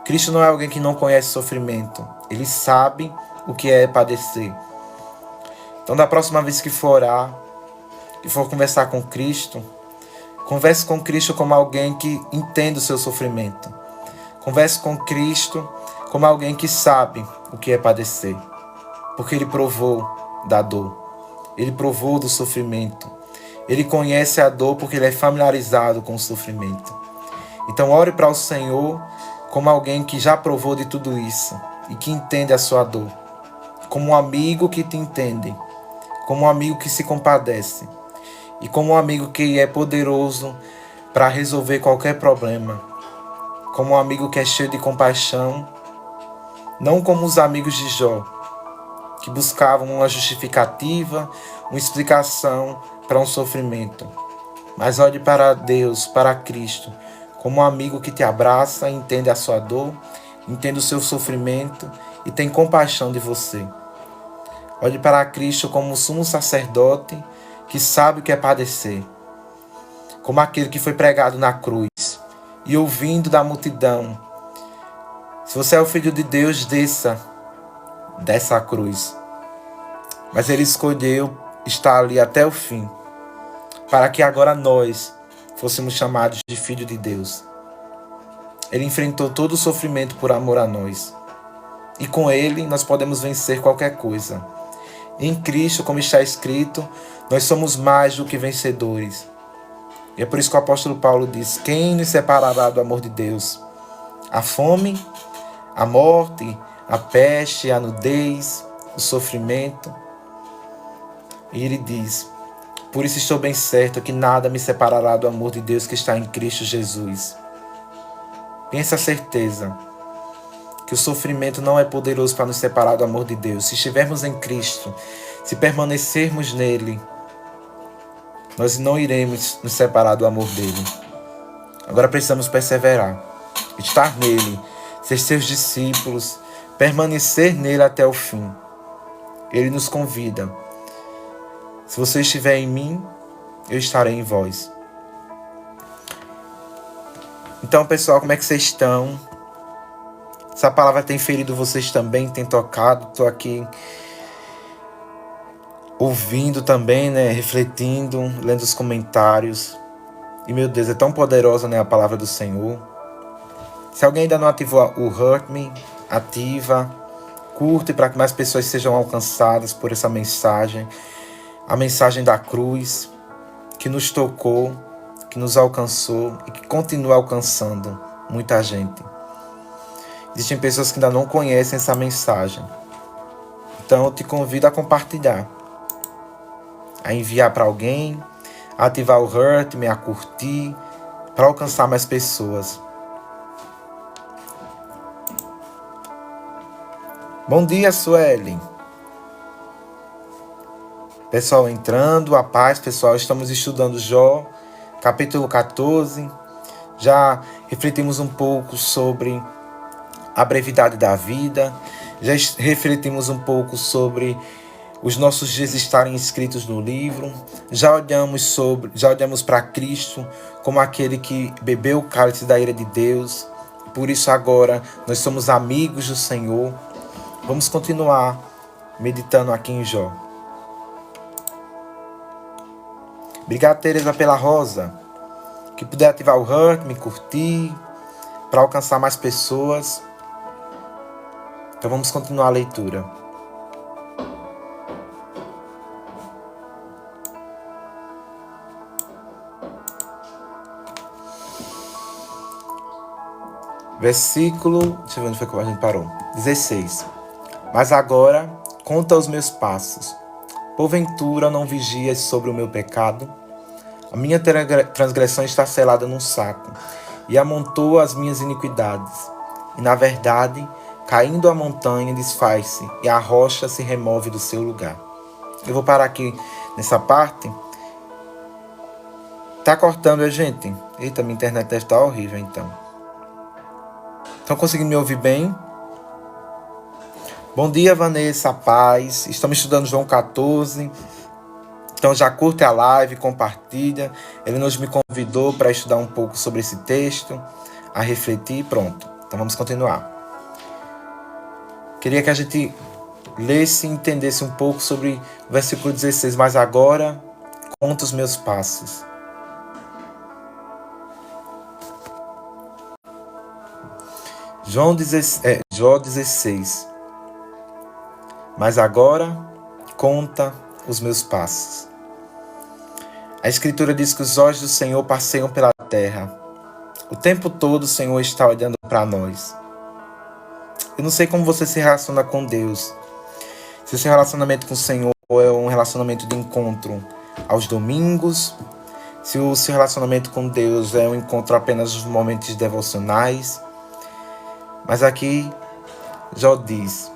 Cristo não é alguém que não conhece sofrimento. Ele sabe o que é padecer. Então, da próxima vez que for orar, que for conversar com Cristo, converse com Cristo como alguém que entende o seu sofrimento. Converse com Cristo como alguém que sabe o que é padecer. Porque Ele provou da dor. Ele provou do sofrimento. Ele conhece a dor porque Ele é familiarizado com o sofrimento. Então, ore para o Senhor como alguém que já provou de tudo isso e que entende a sua dor. Como um amigo que te entende. Como um amigo que se compadece. E como um amigo que é poderoso para resolver qualquer problema. Como um amigo que é cheio de compaixão. Não como os amigos de Jó, que buscavam uma justificativa, uma explicação para um sofrimento. Mas olhe para Deus, para Cristo, como um amigo que te abraça, entende a sua dor, entende o seu sofrimento e tem compaixão de você. Olhe para Cristo como o sumo sacerdote que sabe o que é padecer. Como aquele que foi pregado na cruz e ouvindo da multidão: se você é o Filho de Deus, desça dessa cruz. Mas Ele escolheu estar ali até o fim, para que agora nós fôssemos chamados de Filho de Deus. Ele enfrentou todo o sofrimento por amor a nós. E com Ele nós podemos vencer qualquer coisa. Em Cristo, como está escrito, nós somos mais do que vencedores. E é por isso que o apóstolo Paulo diz: quem nos separará do amor de Deus? A fome, a morte, a peste, a nudez, o sofrimento. E ele diz: por isso estou bem certo que nada me separará do amor de Deus que está em Cristo Jesus. Tenha certeza que o sofrimento não é poderoso para nos separar do amor de Deus. Se estivermos em Cristo, se permanecermos nele, nós não iremos nos separar do amor dele. Agora precisamos perseverar, estar nele, ser seus discípulos, permanecer nele até o fim. Ele nos convida. Se você estiver em mim, eu estarei em vós. Então, pessoal, como é que vocês estão? Essa palavra tem ferido vocês também, tem tocado. Estou aqui ouvindo também, né? Refletindo, lendo os comentários. E, meu Deus, é tão poderosa, né, a palavra do Senhor. Se alguém ainda não ativou o Hurt Me, ativa, curte para que mais pessoas sejam alcançadas por essa mensagem. A mensagem da cruz, que nos tocou, que nos alcançou e que continua alcançando muita gente. Existem pessoas que ainda não conhecem essa mensagem. Então eu te convido a compartilhar, a enviar para alguém, a ativar o Hurt Me, a curtir, para alcançar mais pessoas. Bom dia, Sueli. Pessoal entrando, a paz, pessoal. Estamos estudando Jó, capítulo 14. Já refletimos um pouco sobre a brevidade da vida. Já refletimos um pouco sobre os nossos dias estarem escritos no livro. Já olhamos para Cristo como aquele que bebeu o cálice da ira de Deus. Por isso agora nós somos amigos do Senhor. Vamos continuar meditando aqui em Jó. Obrigado, Tereza, pela rosa. Que puder ativar o Hurt, me curtir, para alcançar mais pessoas. Então vamos continuar a leitura. Versículo, deixa eu ver onde foi que a gente parou. 16. Mas agora, conta os meus passos. Porventura não vigias sobre o meu pecado? A minha transgressão está selada num saco, e amontoa as minhas iniquidades. E na verdade, caindo a montanha, desfaz-se, e a rocha se remove do seu lugar. Eu vou parar aqui nessa parte. Tá cortando, gente? Eita, minha internet deve estar horrível, então. Estão conseguindo me ouvir bem? Bom dia, Vanessa, paz. Estamos estudando João 14. Então já curte a live, compartilha. Ele nos me convidou para estudar um pouco sobre esse texto, a refletir e pronto. Então vamos continuar. Queria que a gente lesse e entendesse um pouco sobre o versículo 16. Mas agora, conta os meus passos. Jó 16. Mas agora, conta os meus passos. A Escritura diz que os olhos do Senhor passeiam pela terra. O tempo todo o Senhor está olhando para nós. Eu não sei como você se relaciona com Deus. Se o seu relacionamento com o Senhor é um relacionamento de encontro aos domingos, se o seu relacionamento com Deus é um encontro apenas nos momentos devocionais. Mas aqui Jó diz,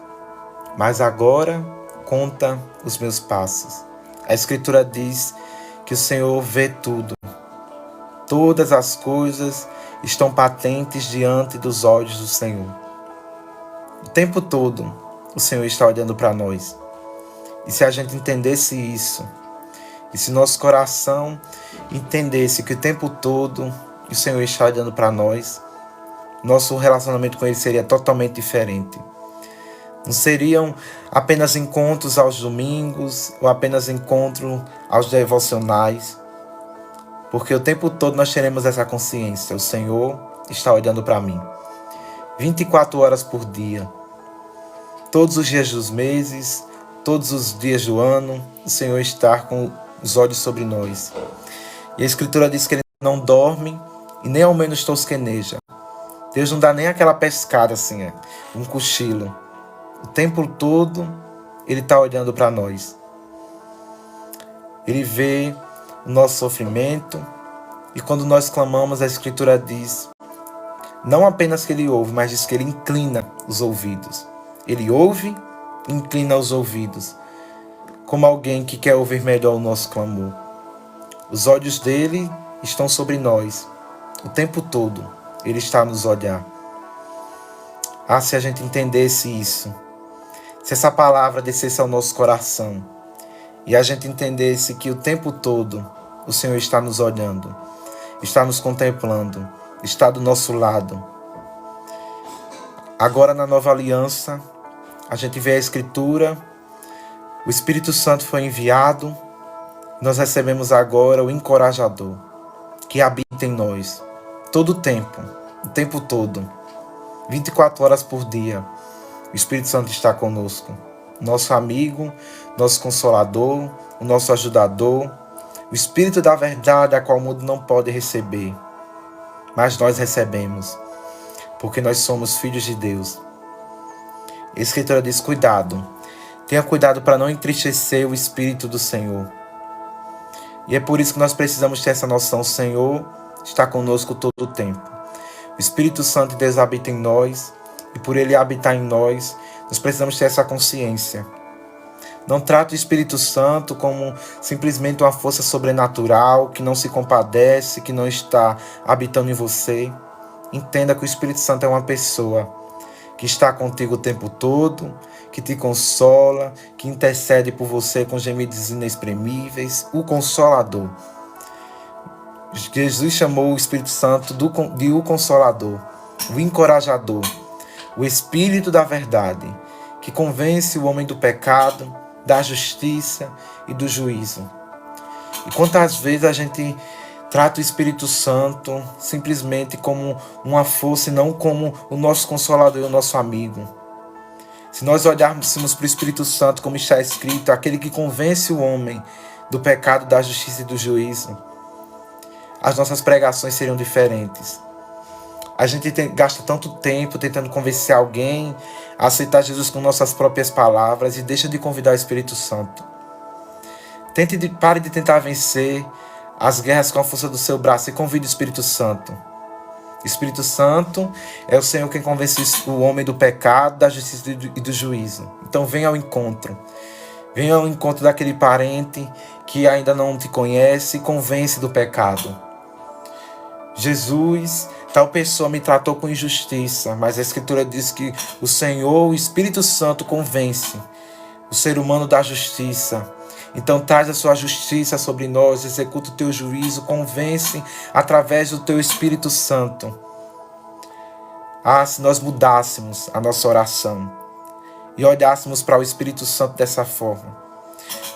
mas agora conta os meus passos. A Escritura diz que o Senhor vê tudo. Todas as coisas estão patentes diante dos olhos do Senhor. O tempo todo o Senhor está olhando para nós. E se a gente entendesse isso, e se nosso coração entendesse que o tempo todo o Senhor está olhando para nós, nosso relacionamento com Ele seria totalmente diferente. Não seriam apenas encontros aos domingos ou apenas encontros aos devocionais, porque o tempo todo nós teremos essa consciência. O Senhor está olhando para mim 24 horas por dia, todos os dias dos meses, todos os dias do ano, o Senhor está com os olhos sobre nós. E a Escritura diz que Ele não dorme e nem ao menos tosqueneja. Deus não dá nem aquela pescada assim, um cochilo. O tempo todo Ele está olhando para nós. Ele vê o nosso sofrimento. E quando nós clamamos, a Escritura diz, não apenas que Ele ouve, mas diz que Ele inclina os ouvidos. Ele ouve e inclina os ouvidos, como alguém que quer ouvir melhor o nosso clamor. Os olhos dele estão sobre nós. O tempo todo Ele está a nos olhar. Ah, se a gente entendesse isso, se essa palavra descesse ao nosso coração e a gente entendesse que o tempo todo o Senhor está nos olhando, está nos contemplando, está do nosso lado. Agora na nova aliança, a gente vê a Escritura, o Espírito Santo foi enviado, nós recebemos agora o encorajador, que habita em nós, todo o tempo todo, 24 horas por dia. O Espírito Santo está conosco, nosso amigo, nosso consolador, o nosso ajudador, o Espírito da verdade, a qual o mundo não pode receber, mas nós recebemos, porque nós somos filhos de Deus. A Escritura diz: cuidado, tenha cuidado para não entristecer o Espírito do Senhor. E é por isso que nós precisamos ter essa noção: o Senhor está conosco todo o tempo. O Espírito Santo de Deus habita em nós, e por Ele habitar em nós, nós precisamos ter essa consciência. Não trate o Espírito Santo como simplesmente uma força sobrenatural, que não se compadece, que não está habitando em você. Entenda que o Espírito Santo é uma pessoa que está contigo o tempo todo, que te consola, que intercede por você com gemidos inexprimíveis, o Consolador. Jesus chamou o Espírito Santo de o Consolador, o Encorajador, o Espírito da verdade, que convence o homem do pecado, da justiça e do juízo. E quantas vezes a gente trata o Espírito Santo simplesmente como uma força e não como o nosso Consolador e o nosso amigo. Se nós olharmos para o Espírito Santo como está escrito, aquele que convence o homem do pecado, da justiça e do juízo, as nossas pregações seriam diferentes. A gente gasta tanto tempo tentando convencer alguém a aceitar Jesus com nossas próprias palavras e deixa de convidar o Espírito Santo. Pare de tentar vencer as guerras com a força do seu braço e convide o Espírito Santo. O Espírito Santo é o Senhor quem convence o homem do pecado, da justiça e do juízo. Então venha ao encontro. Venha ao encontro daquele parente que ainda não te conhece e convence do pecado. Jesus, tal pessoa me tratou com injustiça, mas a Escritura diz que o Senhor, o Espírito Santo, convence o ser humano da justiça. Então traz a sua justiça sobre nós, executa o teu juízo, convence através do teu Espírito Santo. Ah, se nós mudássemos a nossa oração e olhássemos para o Espírito Santo dessa forma.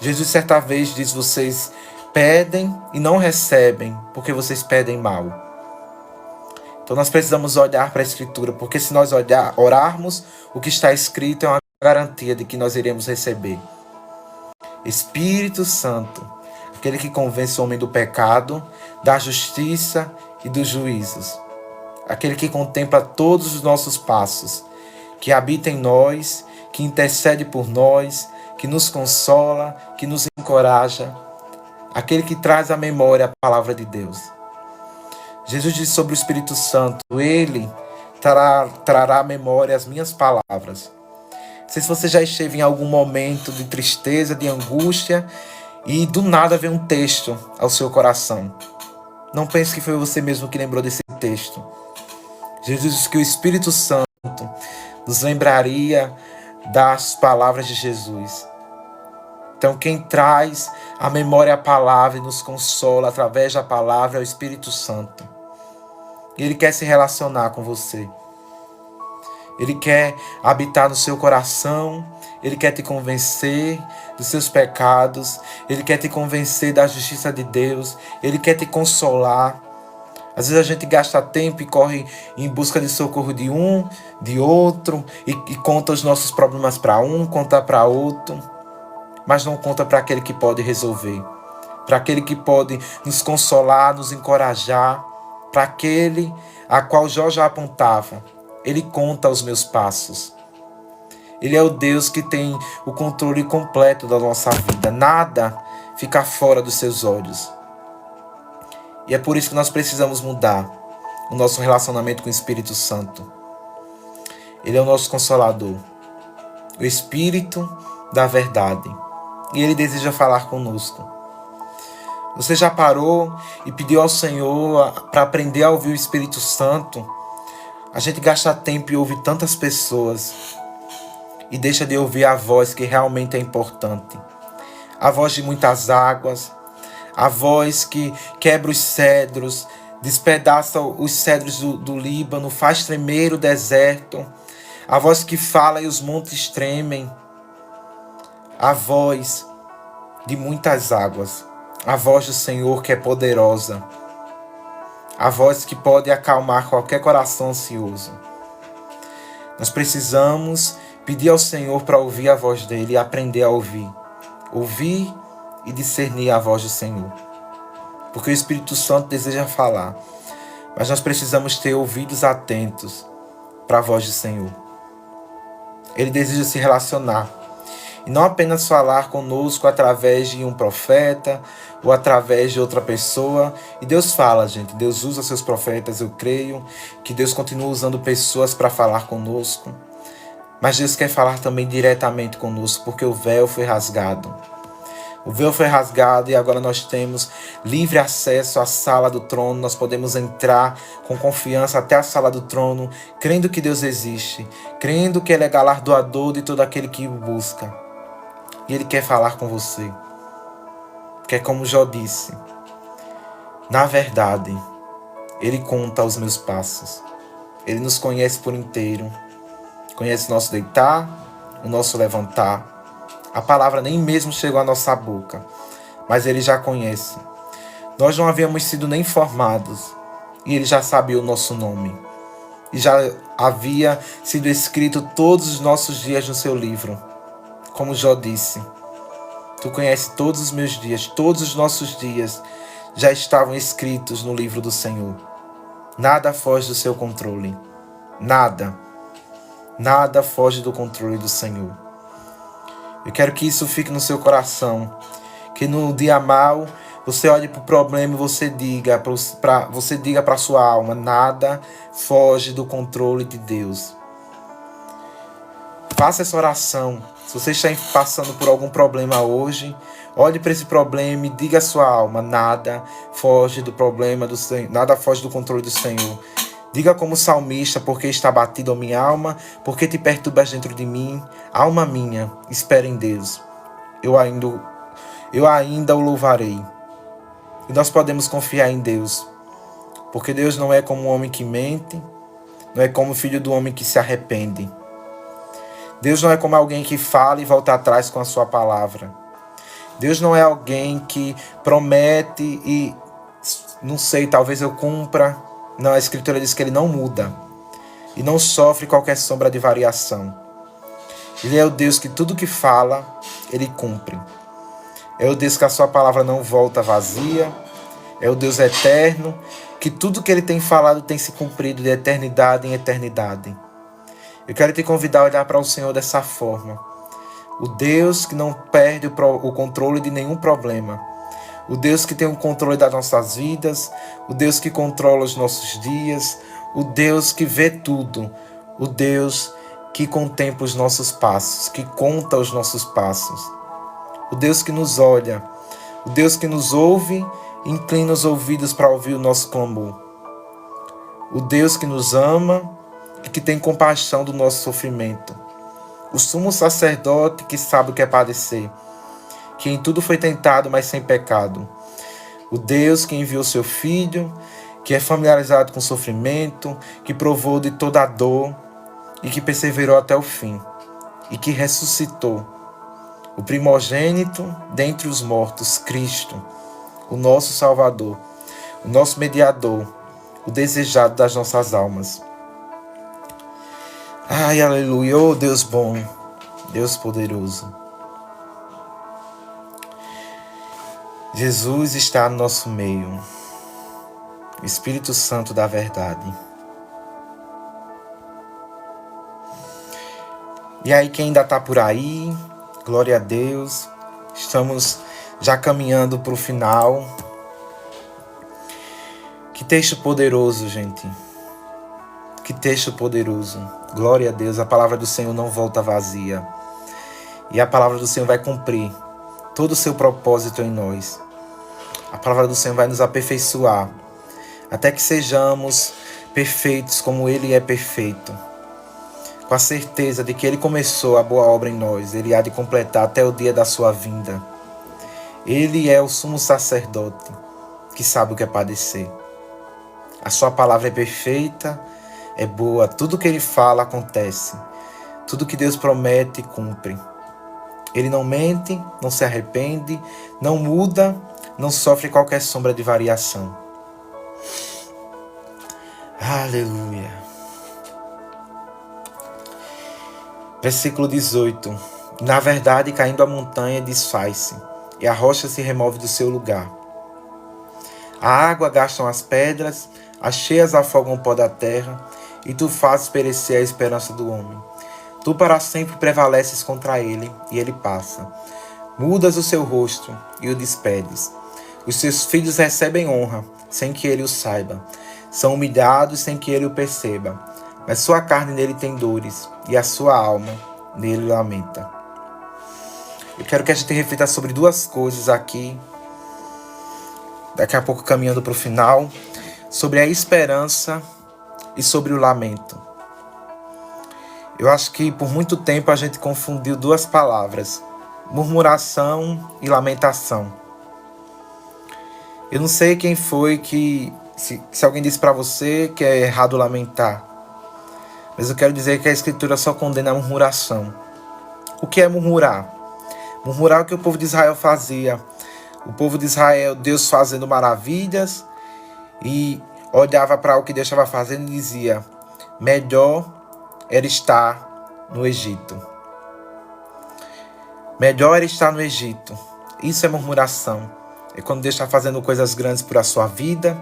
Jesus certa vez diz: vocês pedem e não recebem, porque vocês pedem mal. Então nós precisamos olhar para a Escritura, porque se nós orarmos, o que está escrito é uma garantia de que nós iremos receber. Espírito Santo, aquele que convence o homem do pecado, da justiça e dos juízos. Aquele que contempla todos os nossos passos, que habita em nós, que intercede por nós, que nos consola, que nos encoraja. Aquele que traz à memória a palavra de Deus. Jesus disse sobre o Espírito Santo: Ele trará à memória as minhas palavras. Não sei se você já esteve em algum momento de tristeza, de angústia, e do nada veio um texto ao seu coração. Não pense que foi você mesmo que lembrou desse texto. Jesus disse que o Espírito Santo nos lembraria das palavras de Jesus. Então quem traz à memória a palavra e nos consola através da palavra é o Espírito Santo. Ele quer se relacionar com você. Ele quer habitar no seu coração. Ele quer te convencer dos seus pecados. Ele quer te convencer da justiça de Deus. Ele quer te consolar. Às vezes a gente gasta tempo e corre em busca de socorro de um, de outro, e conta os nossos problemas para um, conta para outro, mas não conta para aquele que pode resolver, para aquele que pode nos consolar, nos encorajar, para aquele a qual Jó já apontava. Ele conta os meus passos. Ele é o Deus que tem o controle completo da nossa vida. Nada fica fora dos seus olhos. E é por isso que nós precisamos mudar o nosso relacionamento com o Espírito Santo. Ele é o nosso Consolador, o Espírito da verdade. E Ele deseja falar conosco. Você já parou e pediu ao Senhor para aprender a ouvir o Espírito Santo? A gente gasta tempo e ouve tantas pessoas e deixa de ouvir a voz que realmente é importante. A voz de muitas águas, a voz que quebra os cedros, despedaça os cedros do Líbano, faz tremer o deserto. A voz que fala e os montes tremem. A voz de muitas águas. A voz do Senhor que é poderosa. A voz que pode acalmar qualquer coração ansioso. Nós precisamos pedir ao Senhor para ouvir a voz dele e aprender a ouvir. Ouvir e discernir a voz do Senhor. Porque o Espírito Santo deseja falar. Mas nós precisamos ter ouvidos atentos para a voz do Senhor. Ele deseja se relacionar. E não apenas falar conosco através de um profeta ou através de outra pessoa. E Deus fala, gente. Deus usa seus profetas, eu creio que Deus continua usando pessoas para falar conosco. Mas Deus quer falar também diretamente conosco, porque o véu foi rasgado. O véu foi rasgado e agora nós temos livre acesso à sala do trono. Nós podemos entrar com confiança até a sala do trono, crendo que Deus existe, crendo que Ele é galardoador de todo aquele que o busca. E Ele quer falar com você. Que é como Jó disse. Na verdade, Ele conta os meus passos. Ele nos conhece por inteiro. Conhece o nosso deitar, o nosso levantar. A palavra nem mesmo chegou à nossa boca, mas Ele já conhece. Nós não havíamos sido nem formados, e Ele já sabia o nosso nome. E já havia sido escrito todos os nossos dias no seu livro. Como Jó disse, Tu conheces todos os meus dias, todos os nossos dias já estavam escritos no livro do Senhor. Nada foge do seu controle. Nada foge do controle do Senhor. Eu quero que isso fique no seu coração. Que no dia mal, você olhe para o problema e você diga para a sua alma, nada foge do controle de Deus. Faça essa oração. Se você está passando por algum problema hoje, olhe para esse problema e diga à sua alma, nada foge do problema do Senhor, nada foge do controle do Senhor. Diga como salmista, porque está abatido a minha alma, porque te perturbas dentro de mim, alma minha, espera em Deus. Eu ainda o louvarei. E nós podemos confiar em Deus, porque Deus não é como um homem que mente, não é como o filho do homem que se arrepende. Deus não é como alguém que fala e volta atrás com a sua palavra. Deus não é alguém que promete e, não sei, talvez eu cumpra. Não, a Escritura diz que Ele não muda e não sofre qualquer sombra de variação. Ele é o Deus que tudo que fala, Ele cumpre. É o Deus que a sua palavra não volta vazia. É o Deus eterno, que tudo que Ele tem falado tem se cumprido de eternidade em eternidade. Eu quero te convidar a olhar para o Senhor dessa forma. O Deus que não perde o controle de nenhum problema. O Deus que tem o controle das nossas vidas. O Deus que controla os nossos dias. O Deus que vê tudo. O Deus que contempla os nossos passos, que conta os nossos passos. O Deus que nos olha. O Deus que nos ouve e inclina os ouvidos para ouvir o nosso clamor. O Deus que nos ama e que tem compaixão do nosso sofrimento. O sumo sacerdote que sabe o que é padecer, que em tudo foi tentado, mas sem pecado. O Deus que enviou seu Filho, que é familiarizado com o sofrimento, que provou de toda a dor e que perseverou até o fim, e que ressuscitou. O primogênito dentre os mortos, Cristo, o nosso Salvador, o nosso mediador, o desejado das nossas almas. Ai, aleluia, oh Deus bom, Deus poderoso. Jesus está no nosso meio, o Espírito Santo da verdade. E aí, quem ainda está por aí, glória a Deus, estamos já caminhando para o final. Que texto poderoso, gente. Que texto poderoso. Glória a Deus, a palavra do Senhor não volta vazia. E a palavra do Senhor vai cumprir todo o seu propósito em nós. A palavra do Senhor vai nos aperfeiçoar, até que sejamos perfeitos como Ele é perfeito, com a certeza de que Ele começou a boa obra em nós, Ele há de completar até o dia da sua vinda. Ele é o sumo sacerdote que sabe o que é padecer. A sua palavra é perfeita, é boa, tudo que Ele fala acontece, tudo que Deus promete cumpre. Ele não mente, não se arrepende, não muda, não sofre qualquer sombra de variação. Aleluia. Versículo 18. Na verdade, caindo a montanha, desfaz-se, e a rocha se remove do seu lugar. A água gastam as pedras, as cheias afogam o pó da terra, e tu fazes perecer a esperança do homem. Tu para sempre prevaleces contra ele, e ele passa. Mudas o seu rosto e o despedes. Os seus filhos recebem honra, sem que ele o saiba. São humilhados sem que ele o perceba. Mas sua carne nele tem dores, e a sua alma nele lamenta. Eu quero que a gente reflita sobre duas coisas aqui, daqui a pouco caminhando para o final, sobre a esperança e sobre o lamento. Eu acho que por muito tempo a gente confundiu duas palavras, murmuração e lamentação. Eu não sei quem foi que, se alguém disse para você que é errado lamentar, mas eu quero dizer que a Escritura só condena a murmuração. O que é murmurar? Murmurar é o que o povo de Israel fazia. O povo de Israel, Deus fazendo maravilhas, e olhava para o que Deus estava fazendo e dizia: melhor era estar no Egito. Melhor era estar no Egito. Isso é murmuração. É quando Deus está fazendo coisas grandes por a sua vida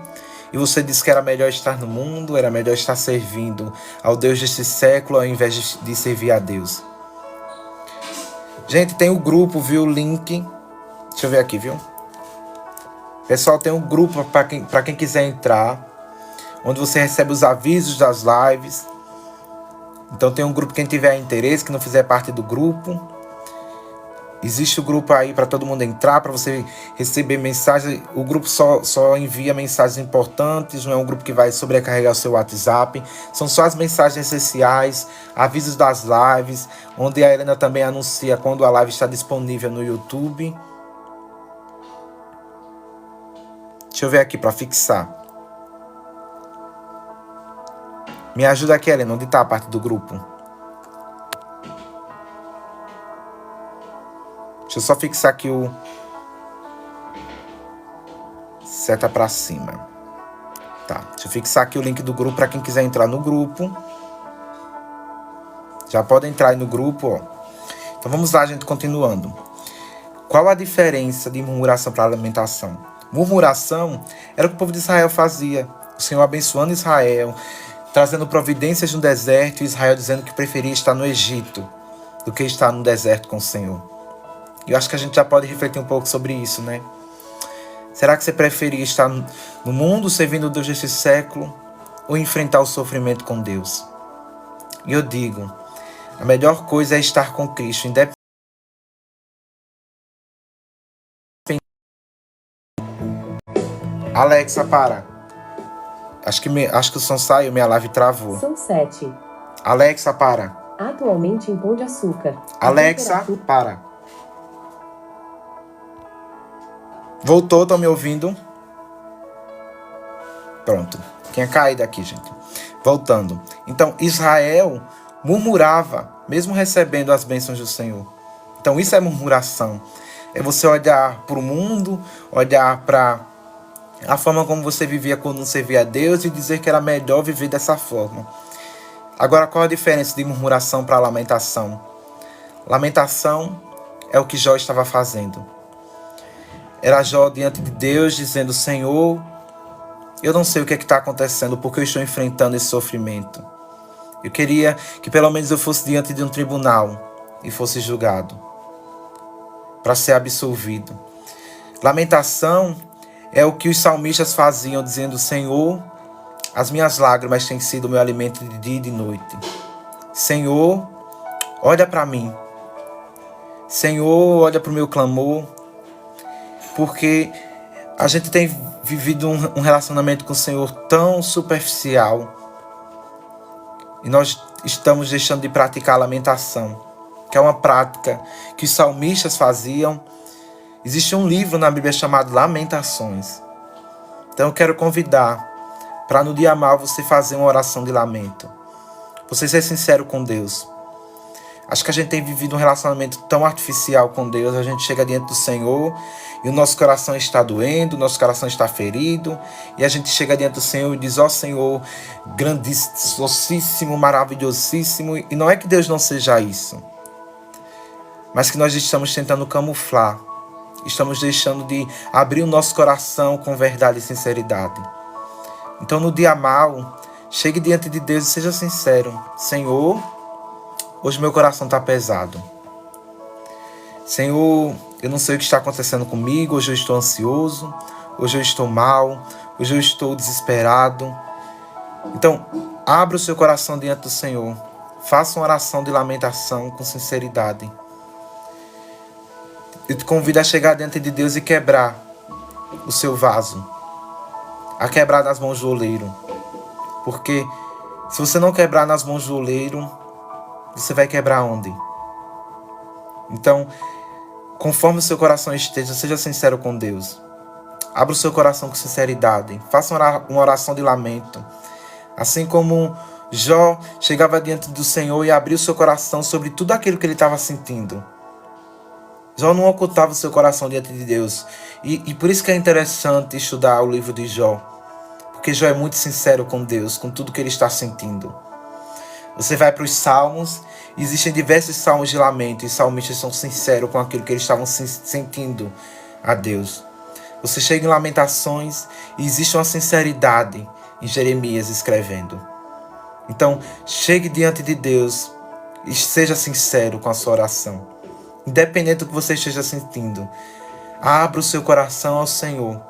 e você diz que era melhor estar no mundo, era melhor estar servindo ao Deus deste século ao invés de servir a Deus. Gente, tem o grupo, viu? O link. Deixa eu ver aqui, viu? Pessoal, tem um grupo para quem quiser entrar, onde você recebe os avisos das lives. Então tem um grupo, quem tiver interesse, que não fizer parte do grupo. Existe o grupo aí para todo mundo entrar, para você receber mensagens. O grupo só envia mensagens importantes, não é um grupo que vai sobrecarregar o seu WhatsApp. São só as mensagens essenciais, avisos das lives, onde a Helena também anuncia quando a live está disponível no YouTube. Deixa eu ver aqui para fixar. Me ajuda aqui, Helena, onde está a parte do grupo? Deixa eu só fixar aqui o seta para cima. Tá, deixa eu fixar aqui o link do grupo para quem quiser entrar no grupo. Já pode entrar aí no grupo, ó. Então vamos lá, gente, continuando. Qual a diferença de murmuração para lamentação? Murmuração era o que o povo de Israel fazia. O Senhor abençoando Israel, trazendo providências no deserto, e Israel dizendo que preferia estar no Egito do que estar no deserto com o Senhor. Eu acho que a gente já pode refletir um pouco sobre isso, né? Será que você preferia estar no mundo servindo o Deus deste século ou enfrentar o sofrimento com Deus? E eu digo, a melhor coisa é estar com Cristo, independente. Alexa, para. Acho que o som saiu, minha live travou. São 7. Alexa, para. Atualmente em Pão de Açúcar. Alexa, para. Voltou, estão me ouvindo? Pronto. Tinha caído aqui, gente. Voltando. Então, Israel murmurava, mesmo recebendo as bênçãos do Senhor. Então, isso é murmuração. É você olhar para o mundo, olhar para a forma como você vivia quando não servia a Deus e dizer que era melhor viver dessa forma. Agora, qual a diferença de murmuração para lamentação? Lamentação é o que Jó estava fazendo. Era Jó diante de Deus dizendo: Senhor, eu não sei o que está acontecendo, porque eu estou enfrentando esse sofrimento. Eu queria que pelo menos eu fosse diante de um tribunal e fosse julgado, para ser absolvido. Lamentação é o que os salmistas faziam, dizendo: Senhor, as minhas lágrimas têm sido o meu alimento de dia e de noite. Senhor, olha para mim. Senhor, olha para o meu clamor. Porque A gente tem vivido um relacionamento com o Senhor tão superficial e nós estamos deixando de praticar a lamentação, que é uma prática que os salmistas faziam. Existe um livro na Bíblia chamado Lamentações. Então eu quero convidar para no dia mal você fazer uma oração de lamento. Você ser sincero com Deus. Acho que a gente tem vivido um relacionamento tão artificial com Deus. A gente chega diante do Senhor e o nosso coração está doendo, o nosso coração está ferido. E a gente chega diante do Senhor e diz: ó Senhor, grandíssimo, maravilhosíssimo. E não é que Deus não seja isso, mas que nós estamos tentando camuflar. Estamos deixando de abrir o nosso coração com verdade e sinceridade. Então no dia mal, chegue diante de Deus e seja sincero. Senhor, hoje meu coração está pesado. Senhor, eu não sei o que está acontecendo comigo. Hoje eu estou ansioso. Hoje eu estou mal. Hoje eu estou desesperado. Então, abra o seu coração diante do Senhor. Faça uma oração de lamentação com sinceridade. Eu te convido a chegar diante de Deus e quebrar o seu vaso. A quebrar nas mãos do oleiro. Porque se você não quebrar nas mãos do oleiro, você vai quebrar onde? Então, conforme o seu coração esteja, seja sincero com Deus. Abra o seu coração com sinceridade. Faça uma oração de lamento. Assim como Jó chegava diante do Senhor e abria o seu coração sobre tudo aquilo que ele estava sentindo. Jó não ocultava o seu coração diante de Deus. E por isso que é interessante estudar o livro de Jó. Porque Jó é muito sincero com Deus, com tudo que ele está sentindo. Você vai para os salmos, existem diversos salmos de lamento, e os salmistas são sinceros com aquilo que eles estavam sentindo a Deus. Você chega em Lamentações e existe uma sinceridade em Jeremias escrevendo. Então, chegue diante de Deus e seja sincero com a sua oração. Independente do que você esteja sentindo, abra o seu coração ao Senhor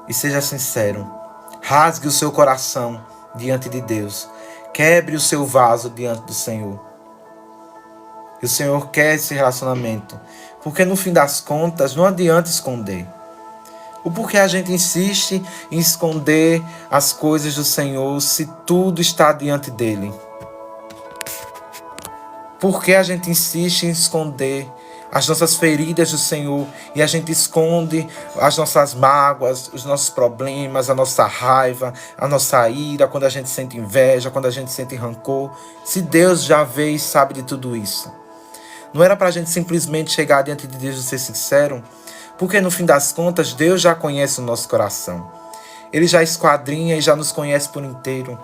e seja sincero. Rasgue o seu coração diante de Deus. Quebre o seu vaso diante do Senhor. E o Senhor quer esse relacionamento. Porque no fim das contas, não adianta esconder. O porquê a gente insiste em esconder as coisas do Senhor se tudo está diante dele? Por que a gente insiste em esconder as nossas feridas do Senhor e a gente esconde as nossas mágoas, os nossos problemas, a nossa raiva, a nossa ira, quando a gente sente inveja, quando a gente sente rancor? Se Deus já vê e sabe de tudo isso. Não era para a gente simplesmente chegar diante de Deus e ser sincero? Porque no fim das contas, Deus já conhece o nosso coração. Ele já esquadrinha e já nos conhece por inteiro.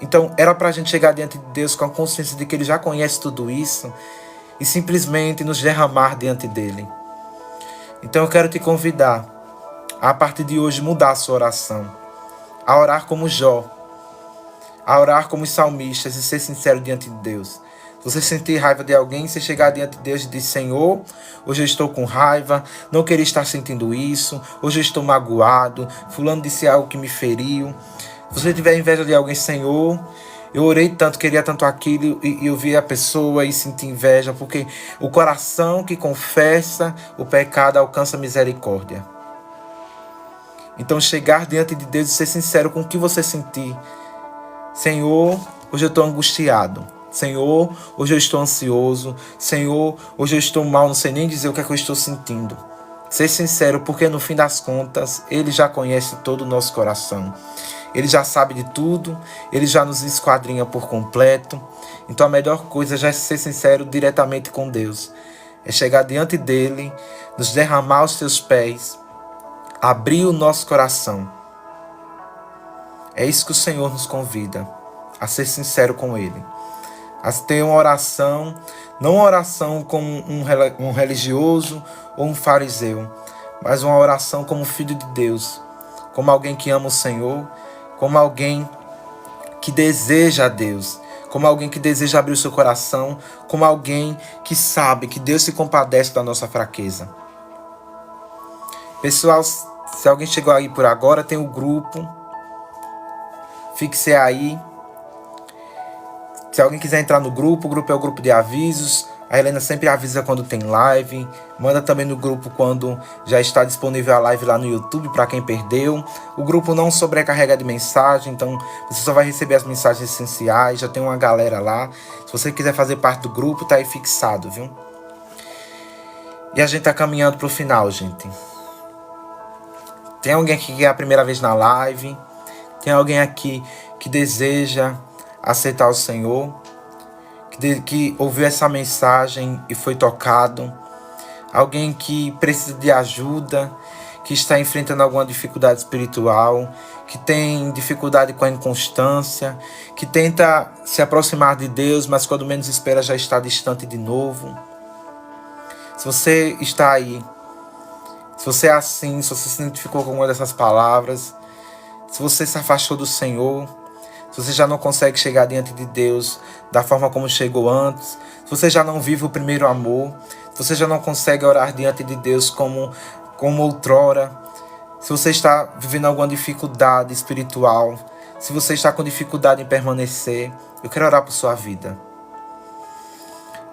Então, era para a gente chegar diante de Deus com a consciência de que Ele já conhece tudo isso e simplesmente nos derramar diante dEle. Então, eu quero te convidar a partir de hoje, mudar a sua oração. A orar como Jó. A orar como os salmistas e ser sincero diante de Deus. Se você sentir raiva de alguém, você chegar diante de Deus e dizer: Senhor, hoje eu estou com raiva, não queria estar sentindo isso, hoje eu estou magoado, fulano disse algo que me feriu. Se você tiver inveja de alguém: Senhor, eu orei tanto, queria tanto aquilo, e eu vi a pessoa e senti inveja, porque o coração que confessa o pecado alcança misericórdia. Então, chegar diante de Deus e ser sincero com o que você sentir. Senhor, hoje eu estou angustiado. Senhor, hoje eu estou ansioso. Senhor, hoje eu estou mal, não sei nem dizer o que é que eu estou sentindo. Ser sincero, porque no fim das contas, Ele já conhece todo o nosso coração. Ele já sabe de tudo, Ele já nos esquadrinha por completo. Então a melhor coisa já é ser sincero diretamente com Deus. É chegar diante dEle, nos derramar aos seus pés, abrir o nosso coração. É isso que o Senhor nos convida, a ser sincero com Ele. A ter uma oração, não uma oração como um religioso ou um fariseu, mas uma oração como filho de Deus, como alguém que ama o Senhor, como alguém que deseja a Deus, como alguém que deseja abrir o seu coração, como alguém que sabe que Deus se compadece da nossa fraqueza. Pessoal, se alguém chegou aí por agora, tem o grupo, fixe aí. Se alguém quiser entrar no grupo, o grupo é o grupo de avisos. A Helena sempre avisa quando tem live. Manda também no grupo quando já está disponível a live lá no YouTube para quem perdeu. O grupo não sobrecarrega de mensagem, então você só vai receber as mensagens essenciais. Já tem uma galera lá. Se você quiser fazer parte do grupo, tá aí fixado, viu? E a gente tá caminhando pro final, gente. Tem alguém aqui que é a primeira vez na live? Tem alguém aqui que deseja aceitar o Senhor? Que ouviu essa mensagem e foi tocado? Alguém que precisa de ajuda, que está enfrentando alguma dificuldade espiritual, que tem dificuldade com a inconstância, que tenta se aproximar de Deus, mas quando menos espera já está distante de novo? Se você está aí, se você é assim, se você se identificou com alguma dessas palavras, se você se afastou do Senhor, se você já não consegue chegar diante de Deus da forma como chegou antes, se você já não vive o primeiro amor, se você já não consegue orar diante de Deus como outrora, se você está vivendo alguma dificuldade espiritual, se você está com dificuldade em permanecer, eu quero orar por sua vida.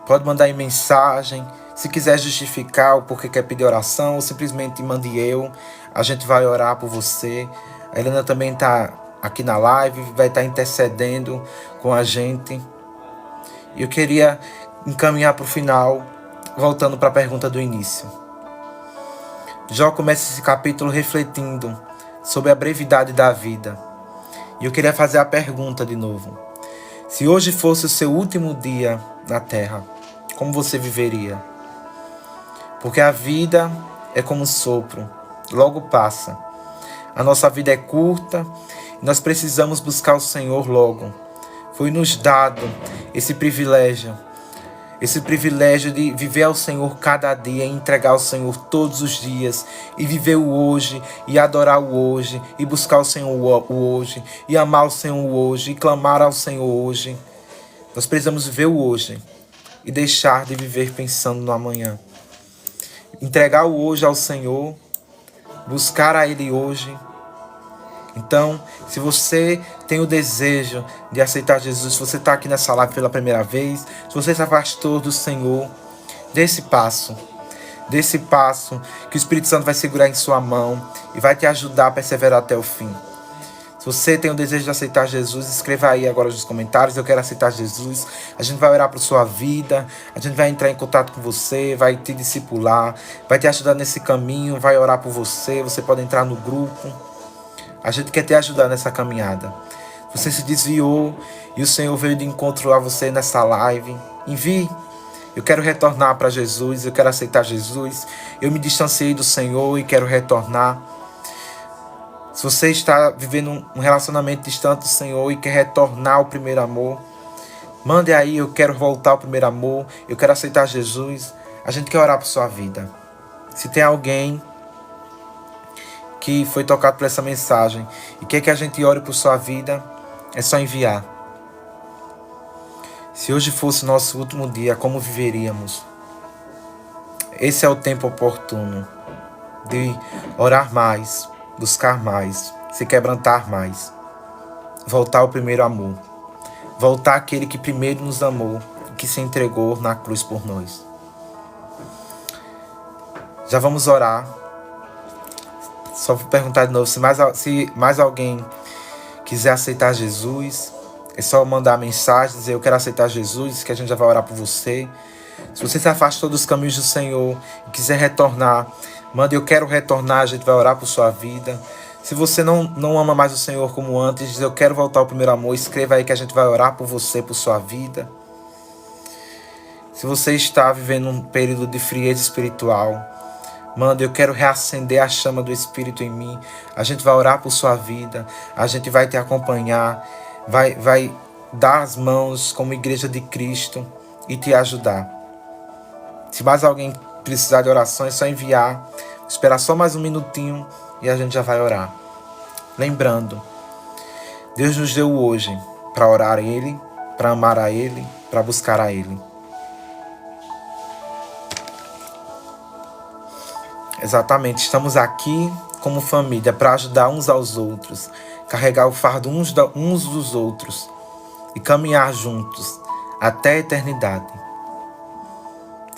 Pode mandar aí mensagem. Se quiser justificar o porquê quer pedir oração, ou simplesmente mande eu. A gente vai orar por você. A Helena também está aqui na live, vai estar intercedendo com a gente. E eu queria encaminhar para o final, voltando para a pergunta do início. Jó começa esse capítulo refletindo sobre a brevidade da vida. E eu queria fazer a pergunta de novo. Se hoje fosse o seu último dia na Terra, como você viveria? Porque a vida é como um sopro, logo passa. A nossa vida é curta e nós precisamos buscar o Senhor logo. Foi nos dado esse privilégio de viver ao Senhor cada dia, e entregar ao Senhor todos os dias, e viver o hoje, e adorar o hoje, e buscar o Senhor o hoje, e amar o Senhor hoje, e clamar ao Senhor hoje. Nós precisamos viver o hoje e deixar de viver pensando no amanhã. Entregar o hoje ao Senhor, buscar a Ele hoje. Então, se você tem o desejo de aceitar Jesus, se você está aqui nessa live pela primeira vez, se você se afastou do Senhor, dê esse passo. Dê esse passo que o Espírito Santo vai segurar em sua mão e vai te ajudar a perseverar até o fim. Se você tem o desejo de aceitar Jesus, escreva aí agora nos comentários: eu quero aceitar Jesus. A gente vai orar por sua vida, a gente vai entrar em contato com você, vai te discipular, vai te ajudar nesse caminho, vai orar por você. Você pode entrar no grupo. A gente quer te ajudar nessa caminhada. Você se desviou e o Senhor veio de encontro a você nessa live. Envie. Eu quero retornar para Jesus, eu quero aceitar Jesus. Eu me distanciei do Senhor e quero retornar. Se você está vivendo um relacionamento distante do Senhor e quer retornar ao primeiro amor, mande aí: eu quero voltar ao primeiro amor, eu quero aceitar Jesus. A gente quer orar por sua vida. Se tem alguém que foi tocado por essa mensagem e quer que a gente ore por sua vida, é só enviar. Se hoje fosse nosso último dia, como viveríamos? Esse é o tempo oportuno de orar mais, buscar mais, se quebrantar mais, voltar ao primeiro amor, voltar àquele que primeiro nos amou, que se entregou na cruz por nós. Já vamos orar. Só vou perguntar de novo: se mais alguém quiser aceitar Jesus, é só mandar mensagem, dizer: eu quero aceitar Jesus, que a gente já vai orar por você. Se você se afastou dos caminhos do Senhor e quiser retornar, manda: eu quero retornar, a gente vai orar por sua vida. Se você não ama mais o Senhor como antes, diz: eu quero voltar ao primeiro amor, escreva aí que a gente vai orar por você, por sua vida. Se você está vivendo um período de frieza espiritual, manda: eu quero reacender a chama do Espírito em mim. A gente vai orar por sua vida, a gente vai te acompanhar, vai dar as mãos como igreja de Cristo e te ajudar. Se mais alguém precisar de oração, é só enviar. Esperar só mais um minutinho e a gente já vai orar. Lembrando, Deus nos deu hoje para orar a Ele, para amar a Ele, para buscar a Ele. Exatamente, estamos aqui como família para ajudar uns aos outros, carregar o fardo uns dos outros e caminhar juntos até a eternidade.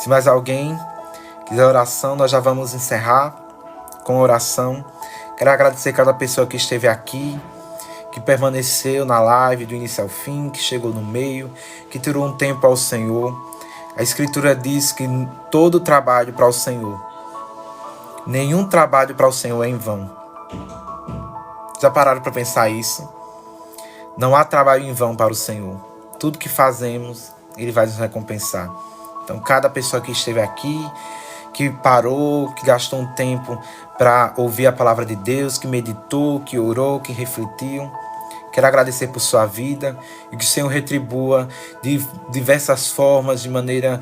Se mais alguém quiser oração, nós já vamos encerrar com oração. Quero agradecer cada pessoa que esteve aqui, que permaneceu na live do início ao fim, que chegou no meio, que tirou um tempo ao Senhor. A Escritura diz que todo trabalho para o Senhor, nenhum trabalho para o Senhor é em vão. Já pararam para pensar isso? Não há trabalho em vão para o Senhor. Tudo que fazemos, Ele vai nos recompensar. Então, cada pessoa que esteve aqui, que parou, que gastou um tempo para ouvir a palavra de Deus, que meditou, que orou, que refletiu, quero agradecer por sua vida e que o Senhor retribua de diversas formas, de maneira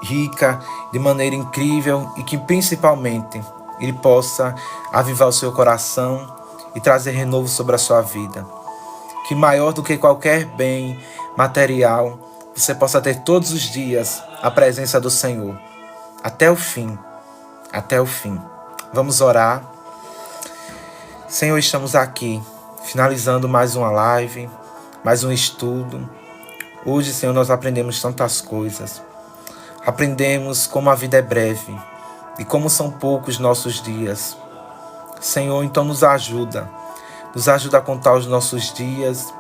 rica, de maneira incrível e que principalmente Ele possa avivar o seu coração e trazer renovo sobre a sua vida. Que maior do que qualquer bem material, você possa ter todos os dias a presença do Senhor. Até o fim. Até o fim. Vamos orar. Senhor, estamos aqui, finalizando mais uma live, mais um estudo. Hoje, Senhor, nós aprendemos tantas coisas. Aprendemos como a vida é breve e como são poucos nossos dias. Senhor, então nos ajuda. Nos ajuda a contar os nossos dias.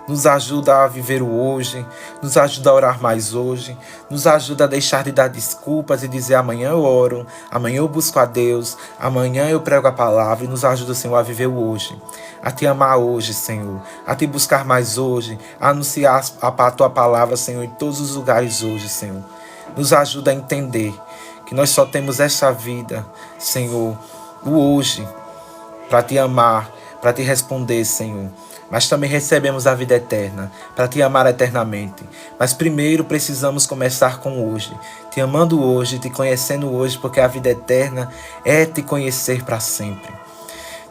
Nos ajuda a viver o hoje, nos ajuda a orar mais hoje, nos ajuda a deixar de dar desculpas e dizer amanhã eu oro, amanhã eu busco a Deus, amanhã eu prego a palavra e nos ajuda, Senhor, a viver o hoje, a te amar hoje, Senhor, a te buscar mais hoje, a anunciar a tua palavra, Senhor, em todos os lugares hoje, Senhor. Nos ajuda a entender que nós só temos esta vida, Senhor, o hoje, para te amar, para te responder, Senhor. Mas também recebemos a vida eterna, para te amar eternamente. Mas primeiro precisamos começar com hoje, te amando hoje, te conhecendo hoje, porque a vida eterna é te conhecer para sempre.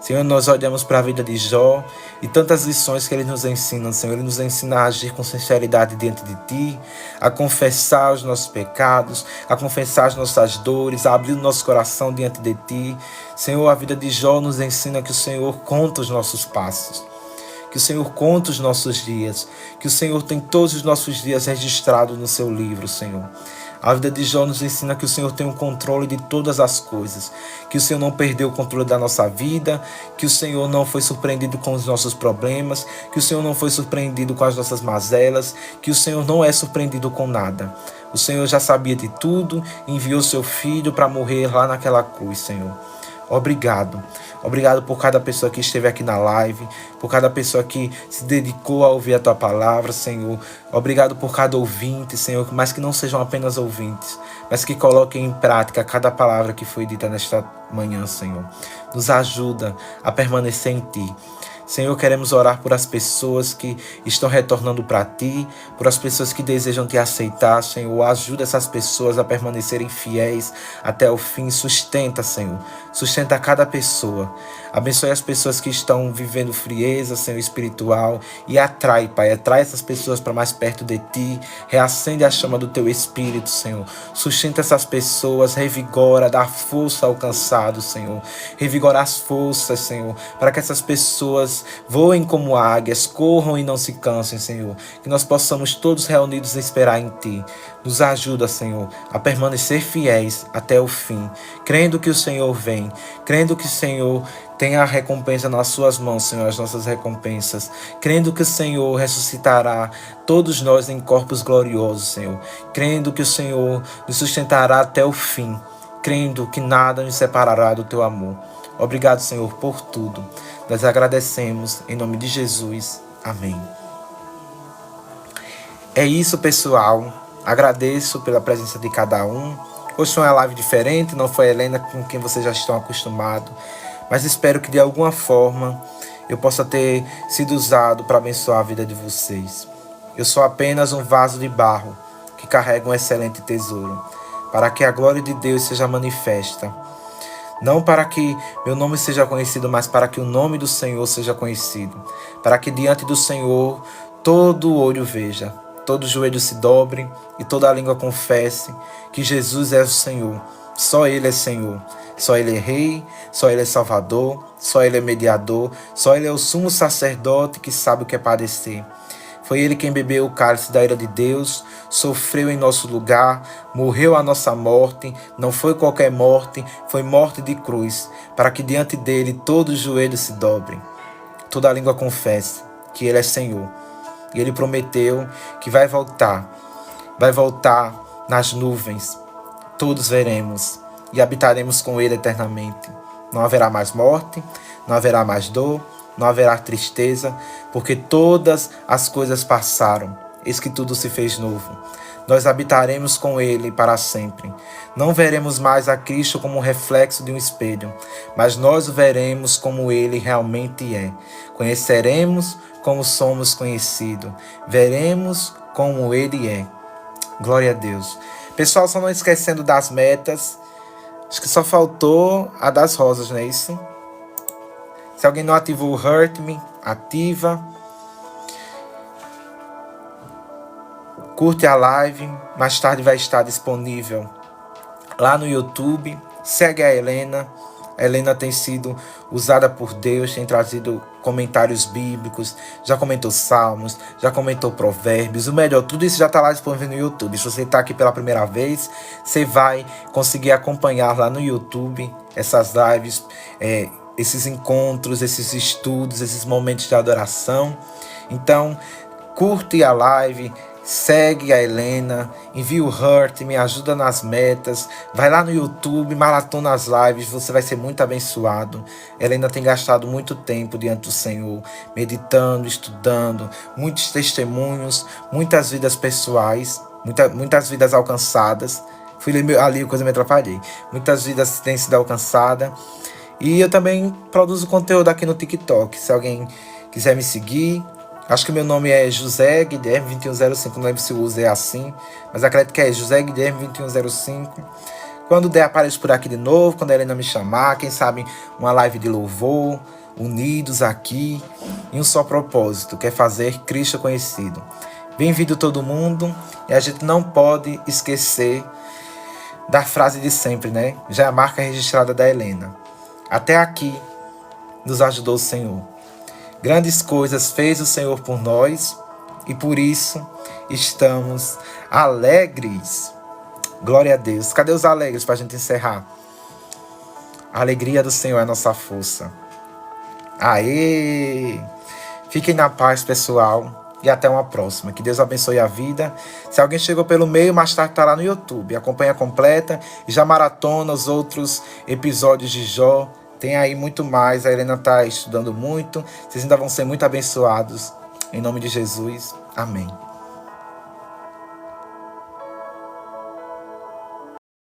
Senhor, nós olhamos para a vida de Jó e tantas lições que ele nos ensina, Senhor. Ele nos ensina a agir com sinceridade diante de ti, a confessar os nossos pecados, a confessar as nossas dores, a abrir o nosso coração diante de ti. Senhor, a vida de Jó nos ensina que o Senhor conta os nossos passos. Que o Senhor conta os nossos dias, que o Senhor tem todos os nossos dias registrados no seu livro, Senhor. A vida de Jó nos ensina que o Senhor tem o controle de todas as coisas, que o Senhor não perdeu o controle da nossa vida, que o Senhor não foi surpreendido com os nossos problemas, que o Senhor não foi surpreendido com as nossas mazelas, que o Senhor não é surpreendido com nada. O Senhor já sabia de tudo e enviou seu Filho para morrer lá naquela cruz, Senhor. Obrigado. Obrigado por cada pessoa que esteve aqui na live, por cada pessoa que se dedicou a ouvir a tua palavra, Senhor. Obrigado por cada ouvinte, Senhor, mas que não sejam apenas ouvintes, mas que coloquem em prática cada palavra que foi dita nesta manhã, Senhor. Nos ajuda a permanecer em ti. Senhor, queremos orar por as pessoas que estão retornando para ti, por as pessoas que desejam te aceitar, Senhor. Ajuda essas pessoas a permanecerem fiéis até o fim. Sustenta, Senhor. Sustenta cada pessoa. Abençoe as pessoas que estão vivendo frieza, Senhor, espiritual. E atrai, Pai. Atrai essas pessoas para mais perto de ti. Reacende a chama do teu Espírito, Senhor. Sustenta essas pessoas. Revigora, dá força ao cansado, Senhor. Revigora as forças, Senhor, para que essas pessoas voem como águias, corram e não se cansem, Senhor. Que nós possamos todos reunidos esperar em ti. Nos ajuda, Senhor, a permanecer fiéis até o fim, crendo que o Senhor vem, crendo que o Senhor tem a recompensa nas suas mãos, Senhor, as nossas recompensas, crendo que o Senhor ressuscitará todos nós em corpos gloriosos, Senhor, crendo que o Senhor nos sustentará até o fim, crendo que nada nos separará do teu amor. Obrigado, Senhor, por tudo. Nós agradecemos em nome de Jesus. Amém. É isso, pessoal. Agradeço pela presença de cada um. Hoje foi uma live diferente, não foi a Helena com quem vocês já estão acostumados, mas espero que de alguma forma eu possa ter sido usado para abençoar a vida de vocês. Eu sou apenas um vaso de barro que carrega um excelente tesouro, para que a glória de Deus seja manifesta. Não para que meu nome seja conhecido, mas para que o nome do Senhor seja conhecido. Para que diante do Senhor todo olho veja, todo joelho se dobre e toda língua confesse que Jesus é o Senhor. Só Ele é Senhor. Só Ele é Rei, só Ele é Salvador, só Ele é mediador, só Ele é o sumo sacerdote que sabe o que é padecer. Foi ele quem bebeu o cálice da ira de Deus, sofreu em nosso lugar, morreu a nossa morte, não foi qualquer morte, foi morte de cruz, para que diante dele todo joelho se dobre, toda língua confesse que ele é Senhor. E ele prometeu que vai voltar nas nuvens, todos veremos e habitaremos com ele eternamente. Não haverá mais morte, não haverá mais dor, não haverá tristeza, porque todas as coisas passaram, eis que tudo se fez novo. Nós habitaremos com ele para sempre. Não veremos mais a Cristo como um reflexo de um espelho, mas nós o veremos como ele realmente é. Conheceremos como somos conhecidos, veremos como ele é. Glória a Deus. Pessoal, só não esquecendo das metas, acho que só faltou a das rosas, não é isso? Se alguém não ativou o Hurt Me, ativa. Curte a live. Mais tarde vai estar disponível lá no YouTube. Segue a Helena. A Helena tem sido usada por Deus, tem trazido comentários bíblicos, já comentou salmos, já comentou provérbios. O melhor, tudo isso já está lá disponível no YouTube. Se você está aqui pela primeira vez, você vai conseguir acompanhar lá no YouTube essas lives, esses encontros, esses estudos, esses momentos de adoração. Então, curte a live, segue a Helena, envia o Hurt, me ajuda nas metas, vai lá no YouTube, maratona as lives, você vai ser muito abençoado. A Helena tem gastado muito tempo diante do Senhor, meditando, estudando, muitos testemunhos, muitas vidas pessoais, muitas vidas alcançadas. Fui ler ali, coisa me atrapalhei. Muitas vidas têm sido alcançadas. E eu também produzo conteúdo aqui no TikTok. Se alguém quiser me seguir, acho que meu nome é José Guilherme 2105. Não lembro se o uso é assim, mas acredito que é José Guilherme 2105. Quando der, apareço por aqui de novo. Quando a Helena me chamar, quem sabe uma live de louvor, unidos aqui em um só propósito, que é fazer Cristo conhecido. Bem-vindo todo mundo. E a gente não pode esquecer da frase de sempre, né? Já é a marca registrada da Helena. Até aqui nos ajudou o Senhor. Grandes coisas fez o Senhor por nós e por isso estamos alegres. Glória a Deus. Cadê os alegres para a gente encerrar? A alegria do Senhor é a nossa força. Aê! Fiquem na paz, pessoal. E até uma próxima. Que Deus abençoe a vida. Se alguém chegou pelo meio, mais tarde está lá no YouTube. Acompanha completa e já maratona os outros episódios de Jó. Tem aí muito mais. A Helena está estudando muito. Vocês ainda vão ser muito abençoados. Em nome de Jesus. Amém.